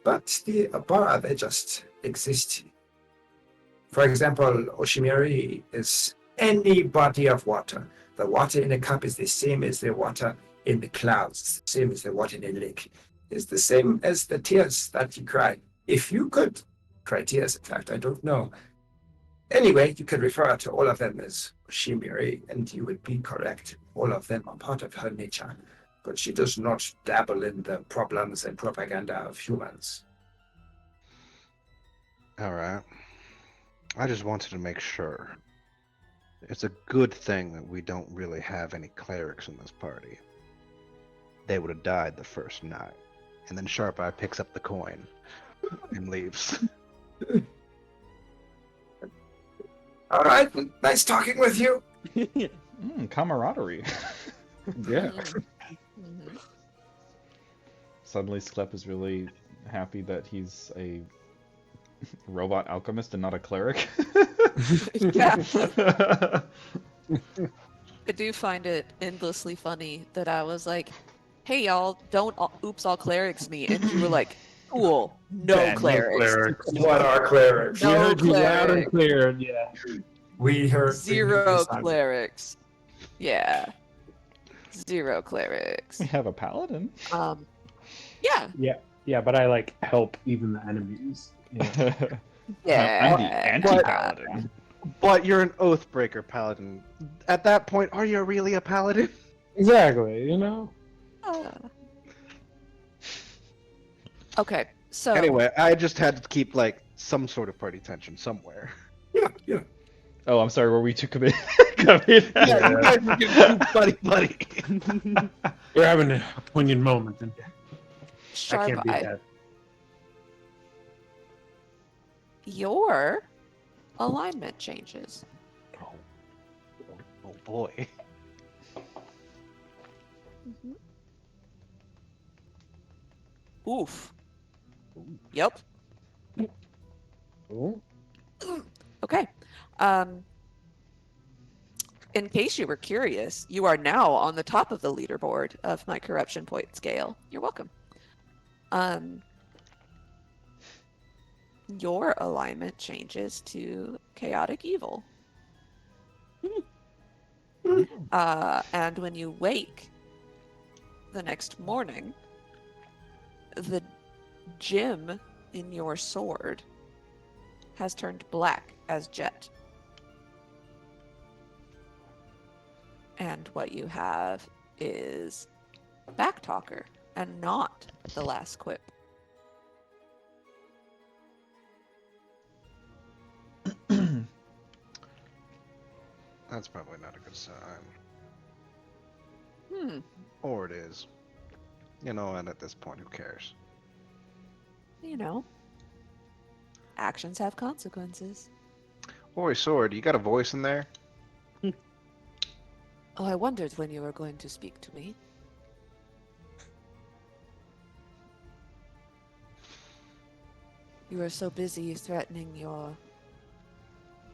But the Abara, they just exist. For example, Oshimiri is any body of water. The water in a cup is the same as the water in the clouds, the same as the water in a lake. It's the same as the tears that you cry. If you could cry tears, in fact, I don't know. Anyway, you could refer to all of them as Oshimiri, and you would be correct. All of them are part of her nature. But she does not dabble in the problems and propaganda of humans. Alright. I just wanted to make sure. It's a good thing that we don't really have any clerics in this party. They would have died the first night. And then Sharp Eye picks up the coin and leaves. All right, nice talking with you. Camaraderie. Yeah. Mhm. Suddenly, Sklep is really happy that he's a robot alchemist and not a cleric. Yeah. I do find it endlessly funny that I was like, "Hey y'all, don't oops all clerics me," and you were like, "Cool, no Bad, clerics, What are clerics? No We heard you loud and cleric. clear. Yeah. We heard zero we- clerics." Yeah, zero clerics. We have a paladin. Yeah, Yeah, but I like help even the enemies. Yeah. yeah. I'm the anti-paladin. But you're an Oathbreaker paladin. At that point, are you really a paladin? Exactly. You know. Okay, so Anyway, I just had to keep like some sort of party tension somewhere. Yeah. Oh, I'm sorry. Were we too committed? Yeah, you guys are getting too buddy. We're having a poignant moment, and I Sharp can't beat Eye, that. your alignment changes. Oh boy. Oof. Yep. Ooh. Okay. In case you were curious, you are now on the top of the leaderboard of my corruption point scale. You're welcome. Your alignment changes to chaotic evil. And when you wake the next morning, the gem in your sword has turned black as jet. And what you have is Backtalker and not the last quip. That's probably not a good sign. Hmm. Or it is. You know, and at this point, who cares? You know, actions have consequences. Oi, Sword, you got a voice in there? Oh, I wondered when you were going to speak to me. You were so busy threatening your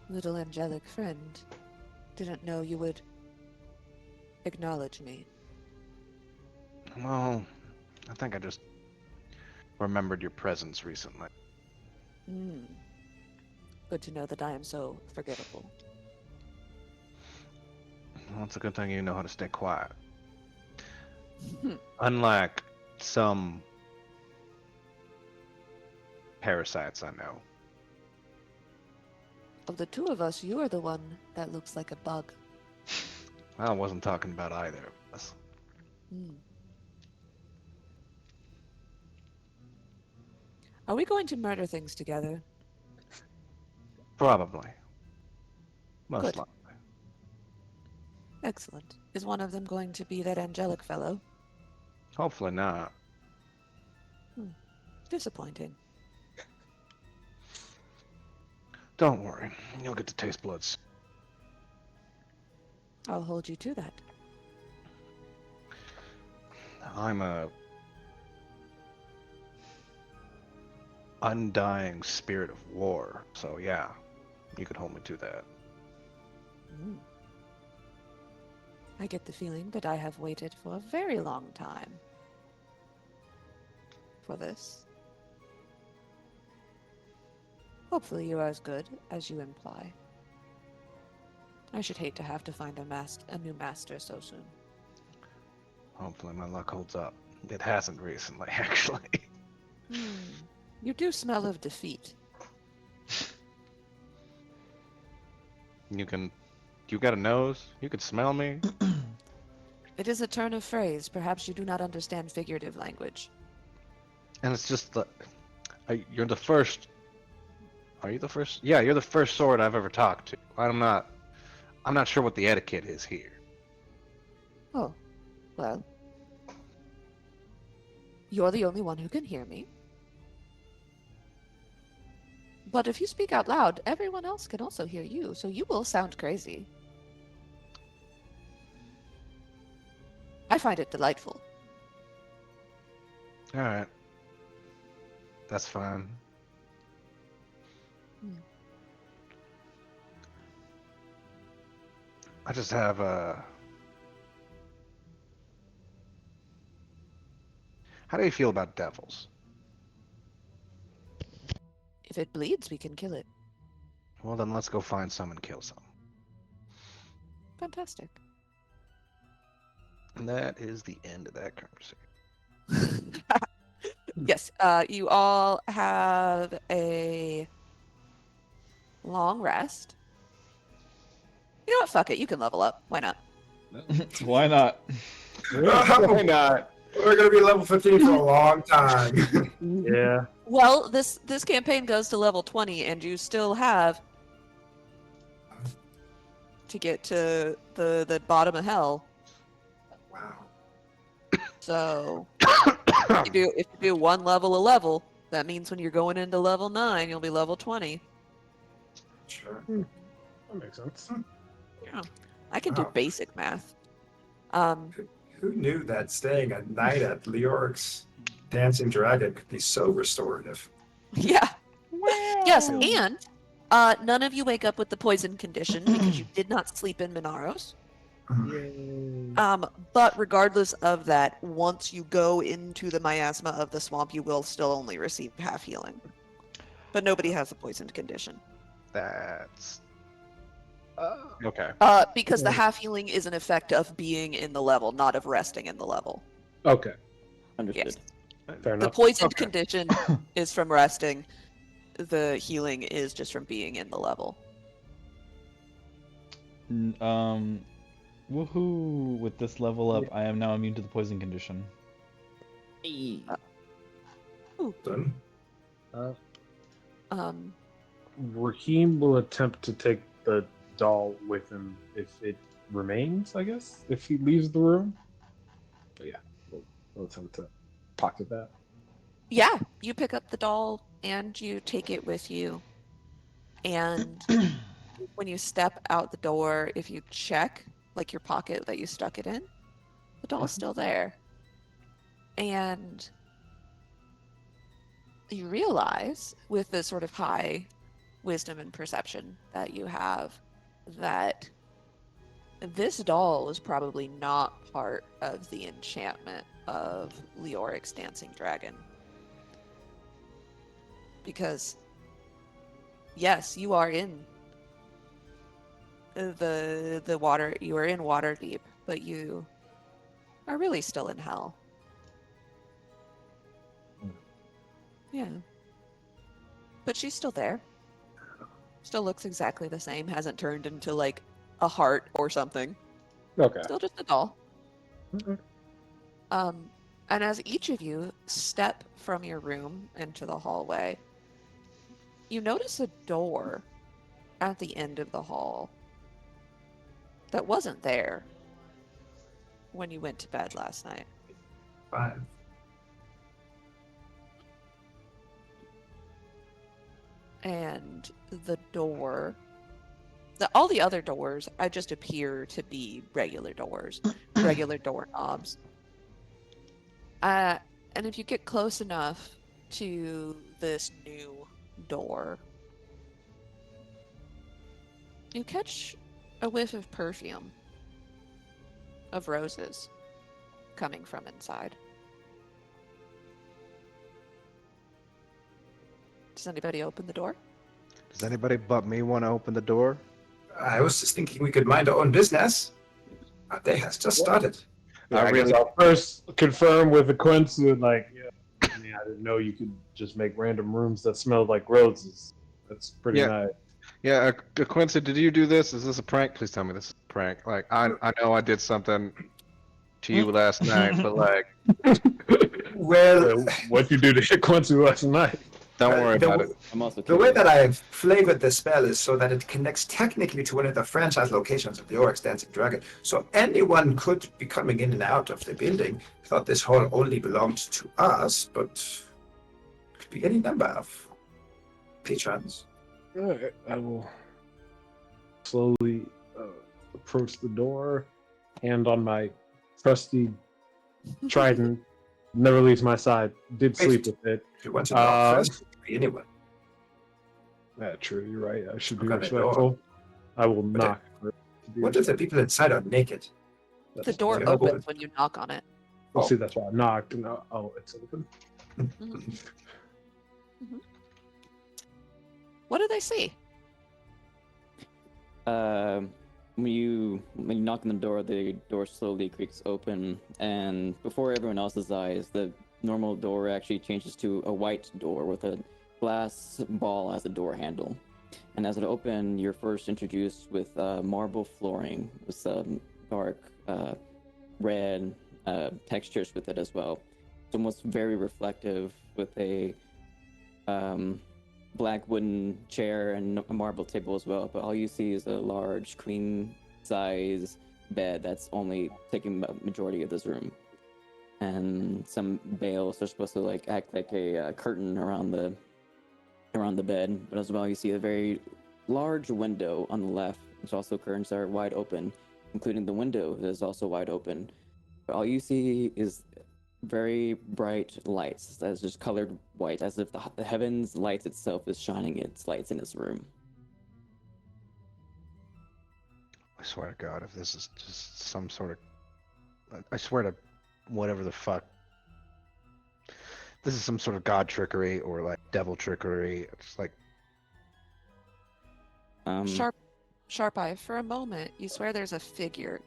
little angelic friend. Didn't know you would acknowledge me. Well, I think I just remembered your presence recently. Hmm. Good to know that I am so forgettable. Well, it's a good thing you know how to stay quiet. Hmm. Unlike some parasites I know. Of the two of us, you are the one that looks like a bug. I wasn't talking about either of us. Hmm. Are we going to murder things together? Probably. Most Good. likely. Excellent. Is one of them going to be that angelic fellow? Hopefully not. Disappointing. Don't worry. You'll get to taste blood soon. I'll hold you to that. I'm a undying spirit of war, so yeah, you could hold me to that. Hmm. I get the feeling that I have waited for a very long time for this. Hopefully you are as good as you imply. I should hate to have to find a new master so soon. Hopefully my luck holds up. It hasn't recently, actually. You do smell of defeat. You got a nose? You can smell me? It is a turn of phrase. Perhaps you do not understand figurative language. And it's just the, you're the first. Are you the first? Yeah, you're the first sword I've ever talked to. I'm not sure what the etiquette is here. Oh, well. You're the only one who can hear me. But if you speak out loud, everyone else can also hear you, so you will sound crazy. I find it delightful. All right, that's fine. I just have a. How do you feel about devils? If it bleeds, we can kill it. Well, then let's go find some and kill some. Fantastic. And that is the end of that conversation. Yes, you all have a long rest. You know what? Fuck it. You can level up. Why not? Why not? Why not? We're gonna be level 15 for a long time. Yeah. Well, this campaign goes to level 20, and you still have to get to the bottom of hell. Wow. So if you do one level a level, that means when you're going into level 9, you'll be level 20. Sure. That makes sense. Yeah, I can do Wow. basic math. Who knew that staying a night at Leoric's Dancing Dragon could be so restorative? Yeah. Yes, and none of you wake up with the poison condition because you did not sleep in Minaros. But regardless of that, once you go into the miasma of the swamp, you will still only receive half healing. But nobody has the poisoned condition. That's okay. Because the half healing is an effect of being in the level, not of resting in the level. Okay. Understood. Yes. Fair The enough. poisoned Okay. condition is from resting. The healing is just from being in the level. Woohoo! With this level up, I am now immune to the poison condition. Hey. Done. Um, Raheem will attempt to take the doll with him if it remains, I guess, if he leaves the room. But yeah, we'll attempt to pocket that. yeah, you pick up the doll and you take it with you. And when you step out the door, if you check like your pocket that you stuck it in, the doll's still there. And you realize with the sort of high wisdom and perception that you have that this doll is probably not part of the enchantment of Leoric's dancing dragon. Because yes, you are in the water, you are in Waterdeep, but you are really still in hell. Yeah. But she's still there. Still looks exactly the same, hasn't turned into like a heart or something. Okay. Still just a doll. Okay. And as each of you step from your room into the hallway, you notice a door at the end of the hall that wasn't there when you went to bed last night. 5. And the door, all the other doors, I just appear to be regular doors, regular doorknobs. And if you get close enough to this new door, you catch a whiff of perfume of roses coming from inside. Does anybody open the door? Does anybody but me want to open the door? I was just thinking we could mind our own business. Our day has just started. Yeah, I really- guess I'll first confirm with the Quincy, like, yeah, I mean, I didn't know you could just make random rooms that smelled like roses. That's pretty Yeah. nice. Yeah, Quincy, did you do this? Is this a prank? Please tell me this is a prank. Like, I know I did something to you last night, but like, Well, What you do to Quincy last night? don't worry the, about it. I'm also the way curious. that I've flavored the spell is so that it connects technically to one of the franchise locations of the Oryx Dancing Dragon. So anyone could be coming in and out of the building. I thought this hall only belonged to us, but it could be any number of patrons. Alright, I will slowly approach the door, hand on my trusty trident. Never leaves my side. Did sleep with it. If you want to knock Uh, first, it could be anyone. Yeah, true. You're right. I should be Knock on the door. respectful. I will But knock. first to be What if the respectful. people inside are naked? The door Yeah, opens open. when you knock on it. Well, see, that's why I knocked. And oh, it's open. Mhm. What do they see? When you knock on the door slowly creaks open, and before everyone else's eyes, the normal door actually changes to a white door with a glass ball as a door handle. And as it opens, you're first introduced with marble flooring with some dark red textures with it as well. It's almost very reflective with a black wooden chair and a marble table as well. But all you see is a large queen size bed that's only taking the majority of this room. And some bales are supposed to like act like a curtain around the bed, but as well you see a very large window on the left, which also curtains are wide open, including the window that is also wide open. But all you see is very bright lights that's just colored white, as if the heavens lights itself is shining its lights in this room. I swear to God, if this is just some sort of, I swear to whatever the fuck, this is some sort of god trickery or like devil trickery. It's like, Sharp eye, for a moment, you swear there's a figure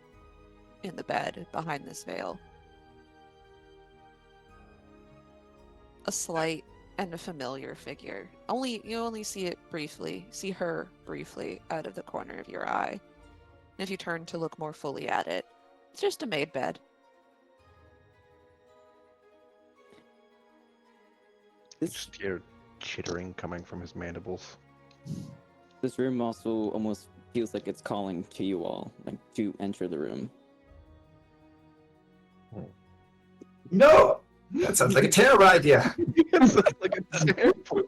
in the bed behind this veil. a slight and a familiar figure. You only see it briefly, see her briefly out of the corner of your eye. And if you turn to look more fully at it, it's just a made bed. You This just hear chittering coming from his mandibles. this room also almost feels like it's calling to you all, like to enter the room. No! That sounds like a terrible idea. It's like a terrible.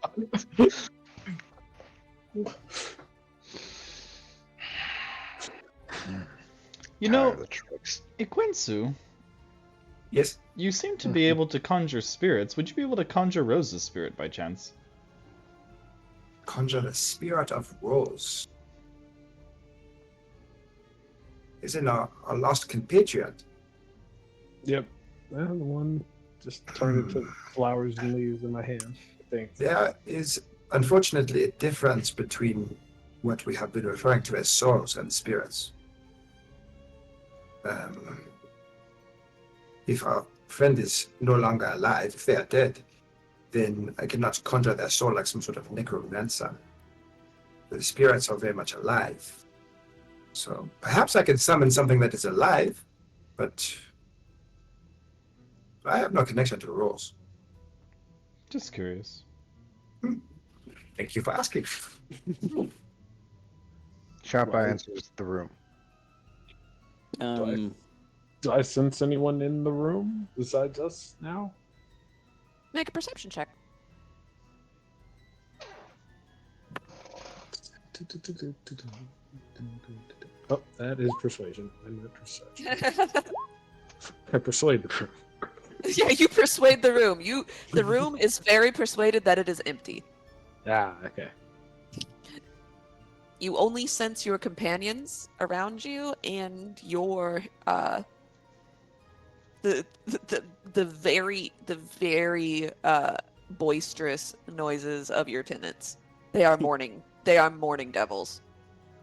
You Tired know, of the tricks. Iquinsu, Yes? you seem to be able to conjure spirits. Would you be able to conjure Rose's spirit by chance? Conjure the spirit of Rose. Isn't our lost compatriot? Yep. Well, the one just turned into flowers and leaves in my hand. I think. There is unfortunately a difference between what we have been referring to as souls and spirits. If our friend is no longer alive, if they are dead, then I cannot conjure their soul like some sort of necromancer. The spirits are very much alive. So perhaps I can summon something that is alive, but I have no connection to Rose. Just curious. Thank you for asking. Sharp Eye Right. enters the room. Do I sense anyone in the room besides us now? Make a perception check. Oh, that is persuasion. I'm not perception. I persuade the room. Yeah, you persuade the room. The room is very persuaded that it is empty. Ah, okay. You only sense your companions around you and your the very boisterous noises of your tenants. They are morning devils.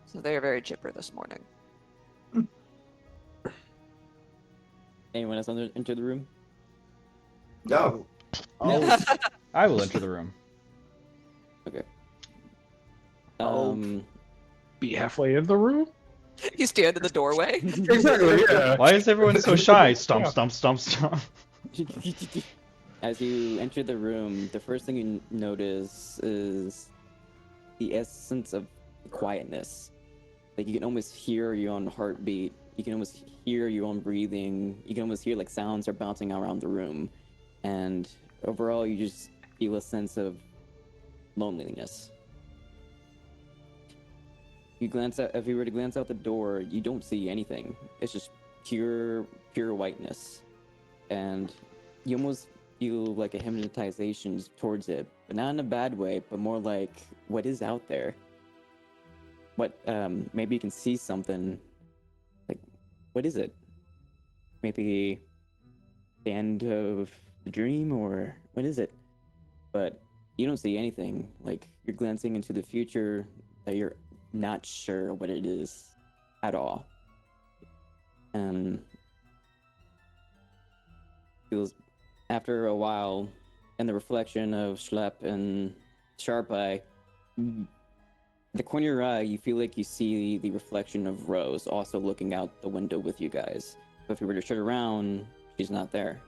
So they are very chipper this morning. Anyone else enter the room? No. I will enter the room. Okay. Oh. Be halfway in the room? You stand in the doorway. Exactly, yeah. Why is everyone so shy? Stomp, stomp, stomp, stomp. As you enter the room, the first thing you notice is the essence of quietness. Like you can almost hear your own heartbeat. You can almost hear your own breathing. You can almost hear like sounds are bouncing around the room. And overall, you just feel a sense of loneliness. You glance out. If you were to glance out the door, you don't see anything. It's just pure whiteness, and you almost feel like a hypnotization towards it, but not in a bad way, but more like what is out there. What maybe you can see something. Like, what is it? Maybe the end of the dream, or what is it? But you don't see anything. Like you're glancing into the future that you're not sure what it is at all. And feels after a while, in the reflection of Schlepp and Sharp Eye, the corner of your eye, you feel like you see the reflection of Rose also looking out the window with you guys. But if you were to turn around, she's not there.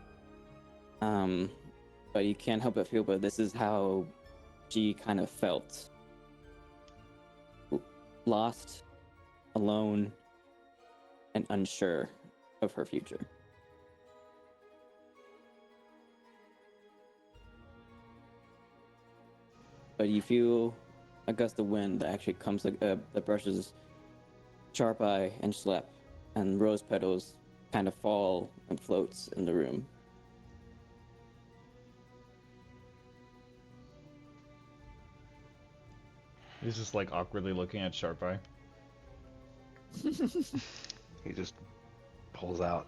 But you can't help but feel, but this is how she kind of felt. Lost, alone, and unsure of her future. But you feel a gust of wind that actually comes that brushes Sharp Eye and Schlepp, and rose petals kind of fall and floats in the room. He's just like awkwardly looking at Sharp Eye. He just pulls out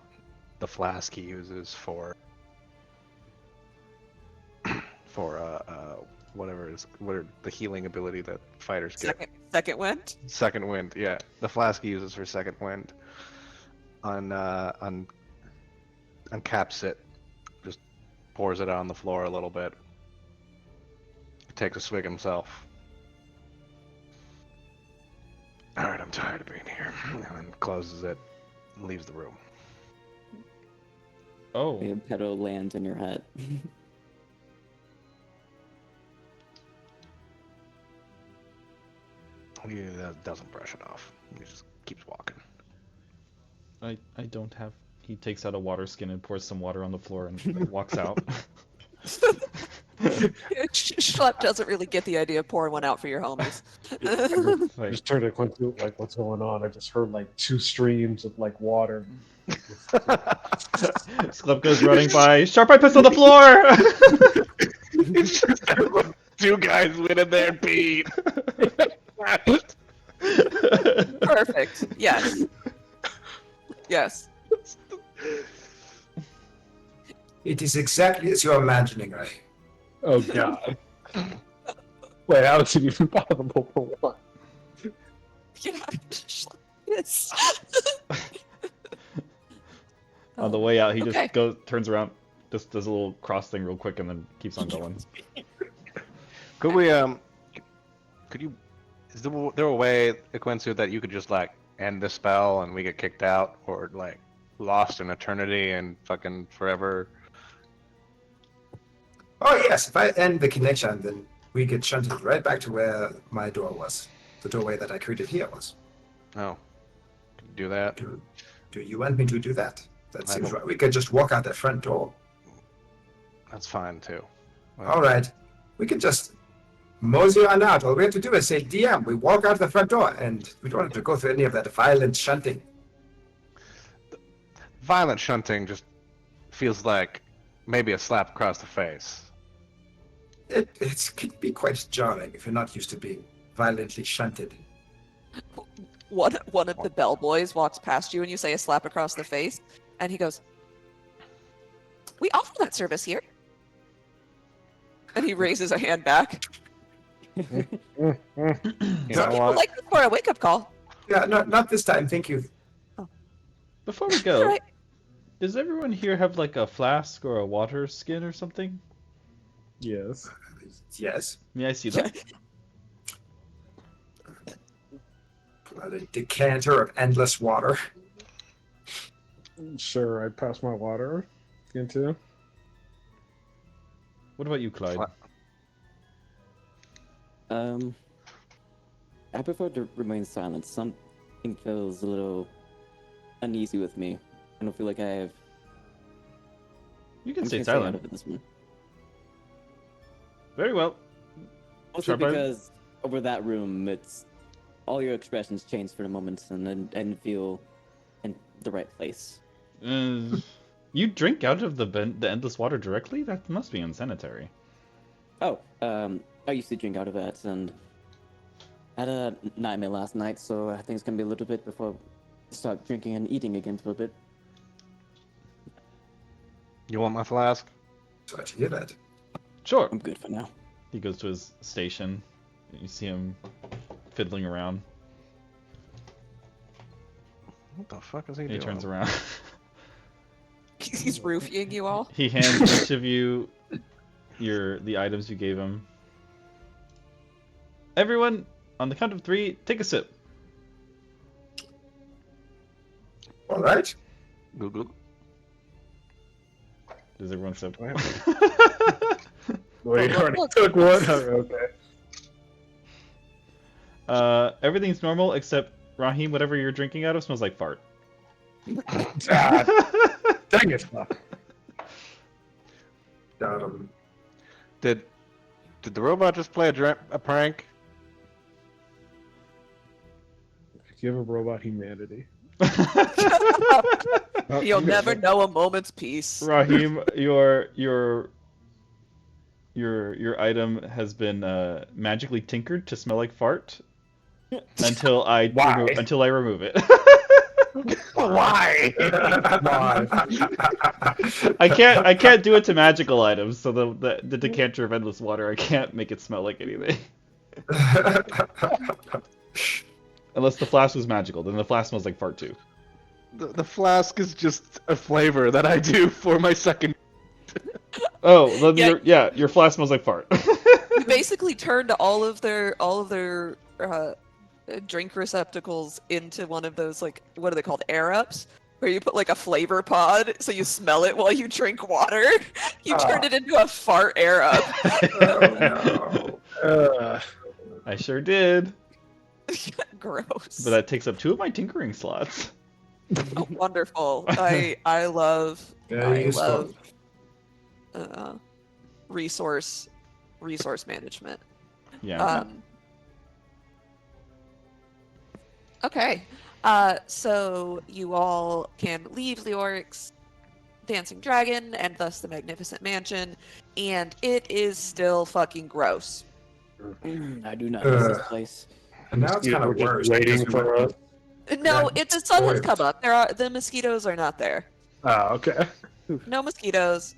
the flask he uses for whatever it is, the healing ability that fighters get. Second wind. Second wind, yeah. The flask he uses for second wind. Uncaps it, just pours it on the floor a little bit, takes a swig himself. Alright, I'm tired of being here. And then closes it and leaves the room. Oh, A pedo lands in your hat. He doesn't brush it off. He just keeps walking. I don't have. He takes out a water skin and pours some water on the floor and walks out. Schlepp doesn't really get the idea of pouring one out for your homies. I Like, just turned to Quincy, like, what's going on? I just heard like 2 streams of like water. Slip goes running by. Sharp eye pistol on the floor. 2 guys went in there and peed. Perfect. Yes. Yes. It is exactly as you're imagining, right? Oh god. Wait, how is it even possible for what? Yeah. Yes. On the way out, he Okay. just turns around, just does a little cross thing real quick, and then keeps on going. Could we could you is there a way, Quincy, that you could just like end the spell and we get kicked out, or like lost in eternity and fucking forever? Oh yes, if I end the connection, then we get shunted right back to where my door was. The doorway that I created here was. Oh, could you do that? Do you want me to do that? That I seems don't- right. We could just walk out that front door. That's fine too. All right. We can just mosey on out. All we have to do is say, DM, we walk out the front door, and we don't have to go through any of that violent shunting. Violent shunting just feels like maybe a slap across the face. It can be quite jarring if you're not used to being violently shunted. One of the bellboys walks past you and you say a slap across the face, and he goes, "We offer that service here." And he raises a hand back. You Some know People what? like this for a wake-up call. Yeah, not this time, thank you. Before we All go, right. does everyone here have like a flask or a water skin or something? Yes. Yes. May I see that? A decanter of endless water. Sure, I'd pass my water into. What about you, Clyde? I prefer to remain silent. Something feels a little uneasy with me. I don't feel like I have. You can I'm stay just gonna out silent. of it this one. Very well. Also Sharp eye? because over that room, it's all your expressions change for the moment, and then feel in the right place. You drink out of the endless water directly? That must be unsanitary. Oh, I used to drink out of that, and I had a nightmare last night, so I think it's gonna be a little bit before I start drinking and eating again for a bit. You want my flask? Sorry to hear that. Sure. I'm good for now. He goes to his station. You see him fiddling around. What the fuck is he He doing? turns around. He's roofing you all. He hands each of you the items you gave him. Everyone, on the count of 3, take a sip. All right. Google. Does everyone sip? Wait, look, already look. took one? Okay. Everything's normal except Raheem. Whatever you're drinking out of smells like fart. Ah, dang it. Did the robot just play a prank? Give a robot humanity. You'll never know a moment's peace. Raheem, your item has been magically tinkered to smell like fart until I Why? until I remove it. Why? I can't do it to magical items. So the decanter of endless water, I can't make it smell like anything unless the flask was magical. Then the flask smells like fart too. The flask is just a flavor that I do for my second. Oh, then Yeah. your flask smells like fart. You basically turned all of their drink receptacles into one of those, like, what are they called, air ups, where you put like a flavor pod so you smell it while you drink water. You turned it into a fart air up. Oh no. I sure did. Gross. But that takes up 2 of my tinkering slots. Oh, wonderful. I love Very useful. uh, resource management. Yeah. Okay. So you all can leave Leoric's dancing dragon and thus the magnificent mansion, and it is still fucking gross. I do not miss this Ugh. place. And now it's kind We're of just worse. waiting because we for us. No, Yeah, the sun has spoiled. come up. The mosquitoes are not there. Oh, okay. No mosquitoes.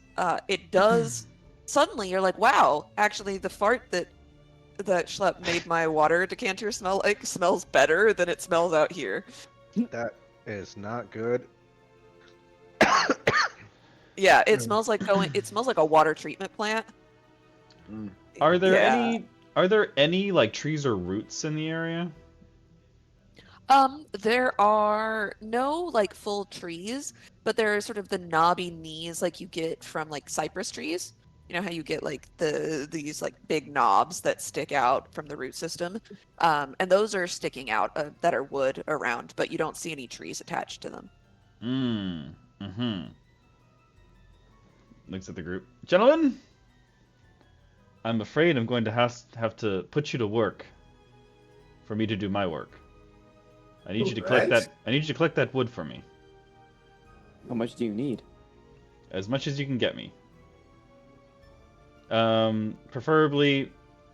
It does. Suddenly, you're like, wow. Actually, the fart that Schlepp made my water decanter smell like smells better than it smells out here. That is not good. Yeah, it smells like It smells like a water treatment plant. Are there Yeah. any like trees or roots in the area? There are no like full trees, but there are sort of the knobby knees like you get from like cypress trees. You know how you get like these like big knobs that stick out from the root system, and those are sticking out that are wood around, but you don't see any trees attached to them. Looks at the group. Gentlemen, I'm afraid I'm going to have to put you to work for me to do my work. I need you to collect Alright. that. I need you to collect that wood for me. How much do you need? As much as you can get me. Preferably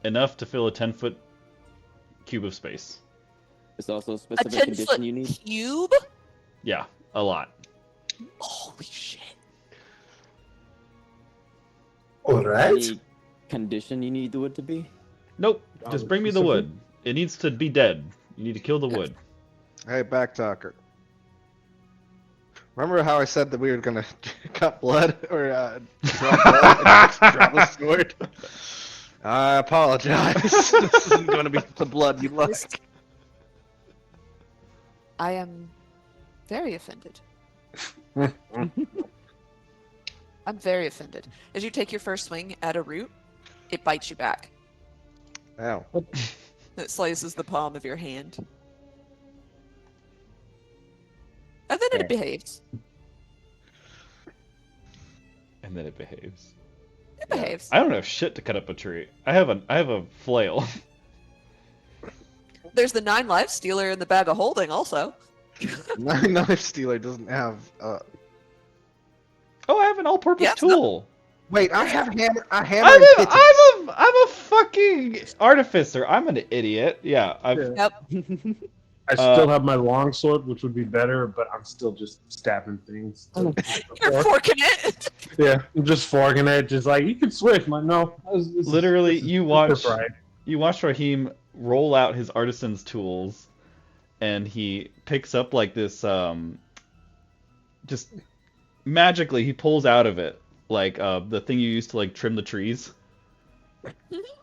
enough to fill a 10-foot cube of space. Is there also a A specific 10-foot condition you need? cube? Yeah, a lot. Holy shit. All right. Any condition you need the wood to be? Nope, Oh, just bring me the specific? wood. It needs to be dead. You need to kill the wood. Hey, backtalker. Remember how I said that we were gonna cut blood or draw blood and draw the sword? I apologize. This isn't gonna be the blood you like. I am very offended. I'm very offended. As you take your first swing at a root, it bites you back. Ow. It slices the palm of your hand. And then it behaves. And then it behaves. It behaves. I don't have shit to cut up a tree. I have a flail. There's the 9 life stealer in the bag of holding also. Knife Stealer doesn't have. Oh, I have an all-purpose Yes, tool. Wait, I have hammer. I hammer I'm and a, pitches. I'm a fucking artificer. I'm an idiot. Yeah. Yep. I still have my longsword, which would be better, but I'm still just stabbing things. You're forking it. Yeah, I'm just forking it, just like you can switch. I'm like, no, Literally, you watch right. Raheem roll out his artisan's tools, and he picks up like this. Just magically, he pulls out of it like the thing you use to like trim the trees.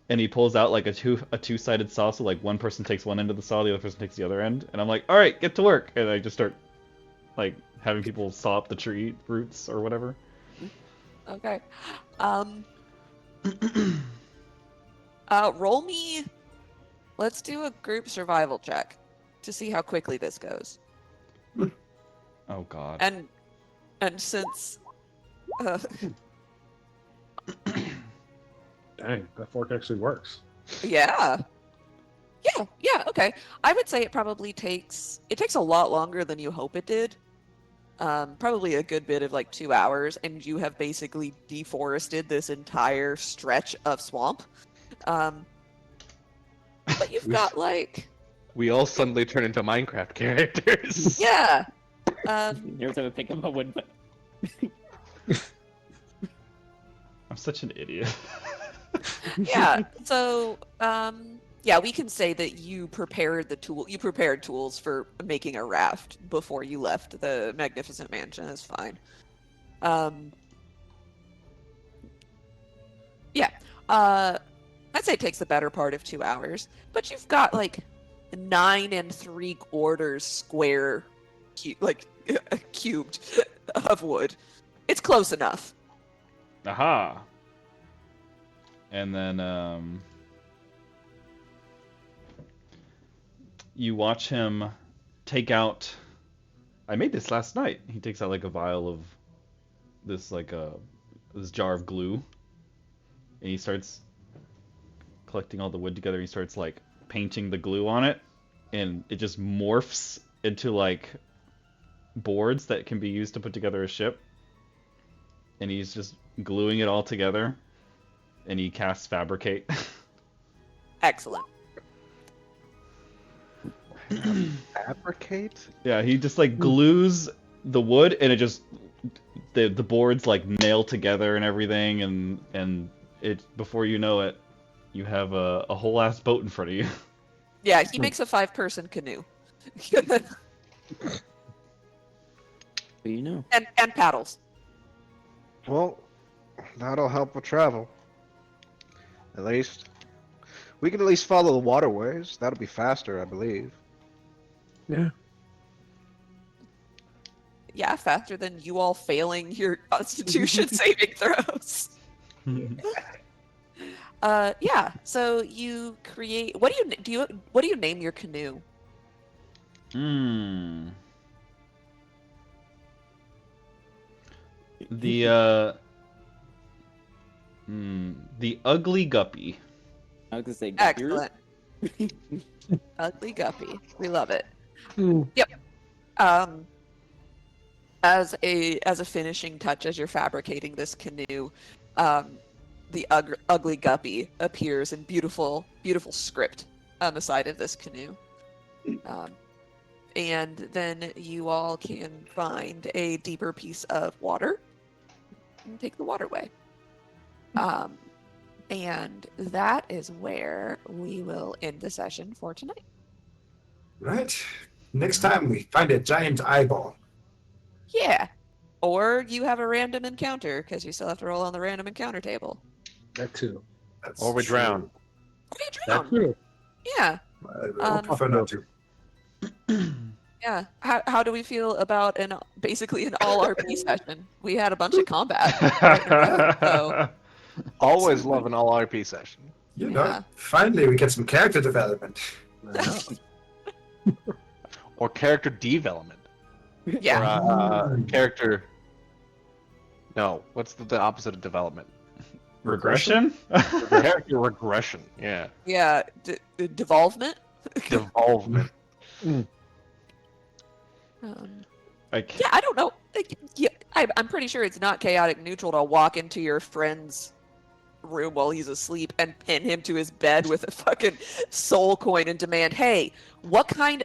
And he pulls out like a two-sided saw, so like one person takes one end of the saw, the other person takes the other end, and I'm like, all right, get to work, and I just start like having people saw up the tree roots or whatever. Okay. Roll me. Let's do a group survival check to see how quickly this goes. Oh God. And since Dang, that fork actually works. yeah, okay. I would say it probably takes a lot longer than you hope it did. Probably a good bit of like 2 hours, and you have basically deforested this entire stretch of swamp. But you've got like We all suddenly turn into Minecraft characters. yeah. Every time I pick up a wood, but I'm such an idiot. Yeah. So, yeah, we can say that you prepared tools for making a raft before you left the magnificent mansion. That's fine. Yeah. I'd say it takes the better part of 2 hours, but you've got like 9 3/4 square, cubed of wood. It's close enough. Aha. And then you watch him take out. I made this last night. He takes out like a vial of this this jar of glue, and he starts collecting all the wood together. He starts like painting the glue on it, and it just morphs into like boards that can be used to put together a ship. And he's just gluing it all together, and he casts Fabricate. Excellent. Fabricate? Yeah, he just like glues the wood, and it just the boards like nail together and everything, and it before you know it, you have a whole ass boat in front of you. Yeah, he makes a 5-person canoe. But you know. and paddles. Well, that'll help with travel. At least. We can at least follow the waterways. That'll be faster, I believe. Yeah. Yeah, faster than you all failing your Constitution saving throws. Yeah. So you create. What do you name your canoe? Hmm. The ugly guppy. I was gonna say Excellent. Ugly guppy. We love it. Mm. Yep. As a finishing touch, as you're fabricating this canoe, the ugly guppy appears in beautiful script on the side of this canoe. And then you all can find a deeper piece of water and take the waterway. And that is where we will end the session for tonight. Right. Next time we find a giant eyeball. Yeah. Or you have a random encounter, because you still have to roll on the random encounter table. That too. That's Or we true. drown. Or you That drown. too. Yeah. I prefer not to. Yeah. How do we feel about basically an all RP session? We had a bunch of combat. So, Always love an all RP session. You know, Yeah. finally we get some character development. Or character development. yeah. Or character. No, what's the opposite of development? Regression? Character regression. Yeah. Yeah. Devolvement. Devolvement. Yeah, I don't know. Yeah, I'm pretty sure it's not chaotic neutral to walk into your friend's room while he's asleep and pin him to his bed with a fucking soul coin and demand, "Hey, what kind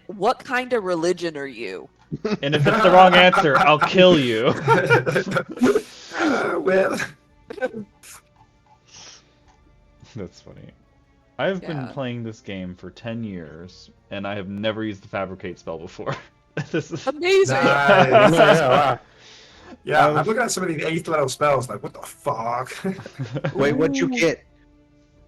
of religion are you?" And if it's the wrong answer, I'll kill you. Well, That's funny. I've been Yeah. playing this game for 10 years, and I have never used the Fabricate spell before. This is Amazing. nice. Yeah, wow. Yeah, I'm looking at some of these 8th level spells, like, what the fuck? Wait, what'd you get?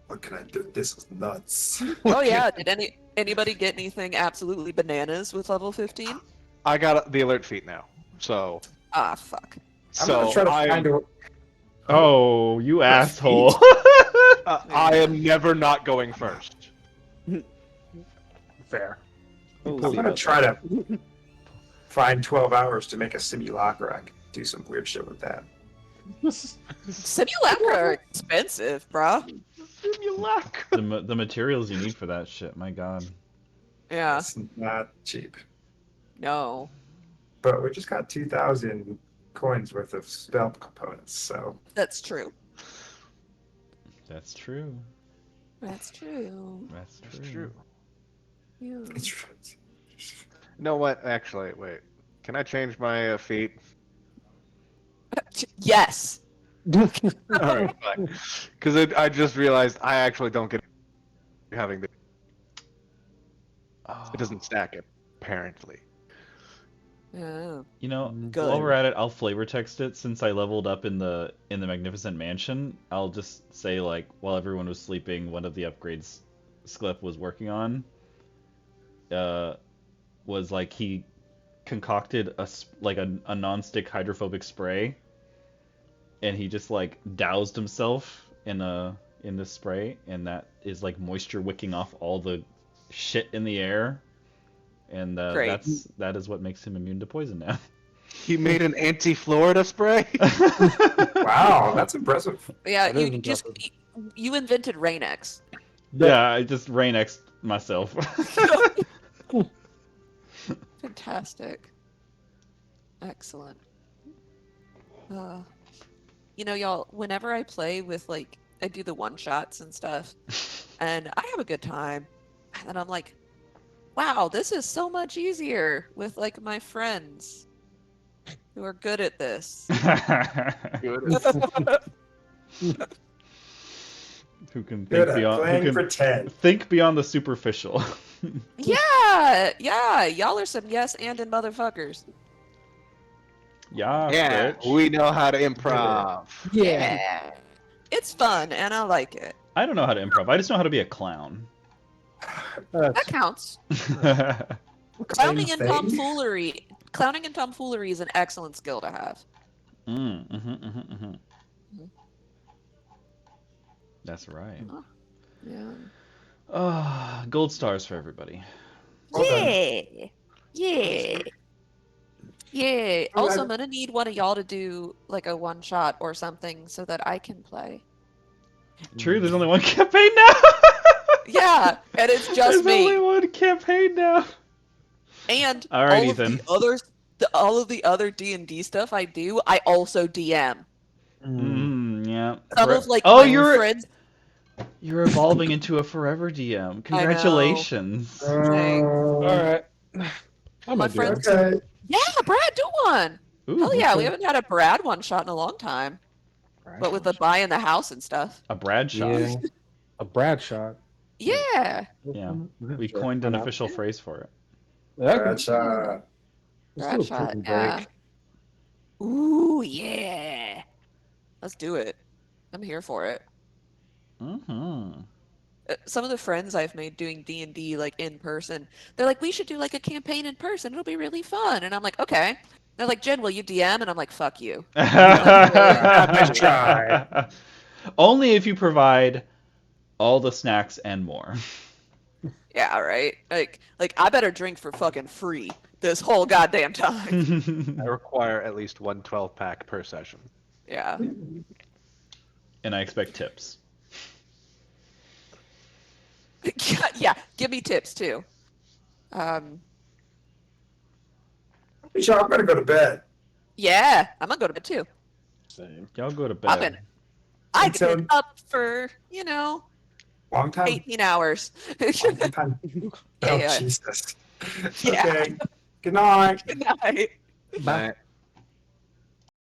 What can I do? This is nuts. Oh yeah. Did anybody get anything absolutely bananas with level 15? I got the alert feat now. So. Ah, fuck. I'm gonna try to find a... Oh, you asshole. I am never not going first. Fair. Oh, I'm gonna try to find 12 hours to make a simulacra. I can do some weird shit with that. Simulacra are expensive, bruh. Simulacra. The materials you need for that shit, my god. Yeah. It's not cheap. No. But we just got 2,000 coins worth of spell components, so... That's true. That's true. That's true. That's true. It's true. Yeah. It's... You know what? Actually, wait. Can I change my feat? Yes. Alright, fine. Because I just realized I actually don't get having the. It Oh. doesn't stack it, apparently. Oh, You know, good. while we're at it, I'll flavor text it since I leveled up in the Magnificent Mansion. I'll just say like while everyone was sleeping, one of the upgrades Skliff was working on was like he concocted a non-stick hydrophobic spray, and he just like doused himself in this spray, and that is like moisture wicking off all the shit in the air, and Great. that is what makes him immune to poison now. He made an anti-Florida spray. Wow, that's impressive. Yeah, That is you just impressive. you invented Rain-X. Yeah, I just Rain X myself. Fantastic. Excellent. You know, y'all, whenever I play with like I do the one-shots and stuff, and I have a good time. And then I'm like, wow, this is so much easier with like my friends who are good at this. Who can Good think at beyond? Who playing can pretend. think beyond the superficial? Yeah, y'all are some yes and in motherfuckers. Yeah, Yeah, Rich. we know how to improv. Yeah. It's fun and I like it. I don't know how to improv. I just know how to be a clown. That counts. Clowning and thing. tomfoolery. Clowning and tomfoolery is an excellent skill to have. That's right. Yeah. Gold stars for everybody. Well done. Yeah. Yeah. Oh, Also, I- I'm gonna need one of y'all to do like a one shot or something so that I can play. True, there's only one campaign now. Yeah, and it's just There's only me. one campaign now. And All right, all of Ethan. all of the other D&D stuff I do, I also DM. Yeah. Some of like Oh, my friends. you're evolving into a forever DM. Congratulations. Thanks. All right. I My might do it. friends. Okay. Yeah, Brad, do one. Ooh, Hell yeah, we okay. haven't had a Brad one shot in a long time. But with the buying the house and stuff. a Brad shot. Yeah. A Brad shot. Yeah. Yeah. We Sure, coined why an not? official phrase for it. Okay. Brad shot. Let's Brad do a shot, prison yeah. break. Ooh, yeah. Let's do it. I'm here for it. Some of the friends I've made doing D&D like in person, they're like, we should do like a campaign in person. It'll be really fun. And I'm like, okay. They're like, Jen, will you DM? And I'm like, fuck you. Nice try. Only if you provide all the snacks and more. Yeah, right. Like I better drink for fucking free this whole goddamn time. I require at least one 12-pack per session. Yeah. And I expect tips. Yeah, give me tips too. Sean, I'm gonna go to bed. Yeah, I'm gonna go to bed too. Same. Y'all go to I've bed. been I've So- been up for, Long time. 18 hours. Long time. Oh, Yeah. Jesus. Yeah. Okay. Good night. Good night. Bye.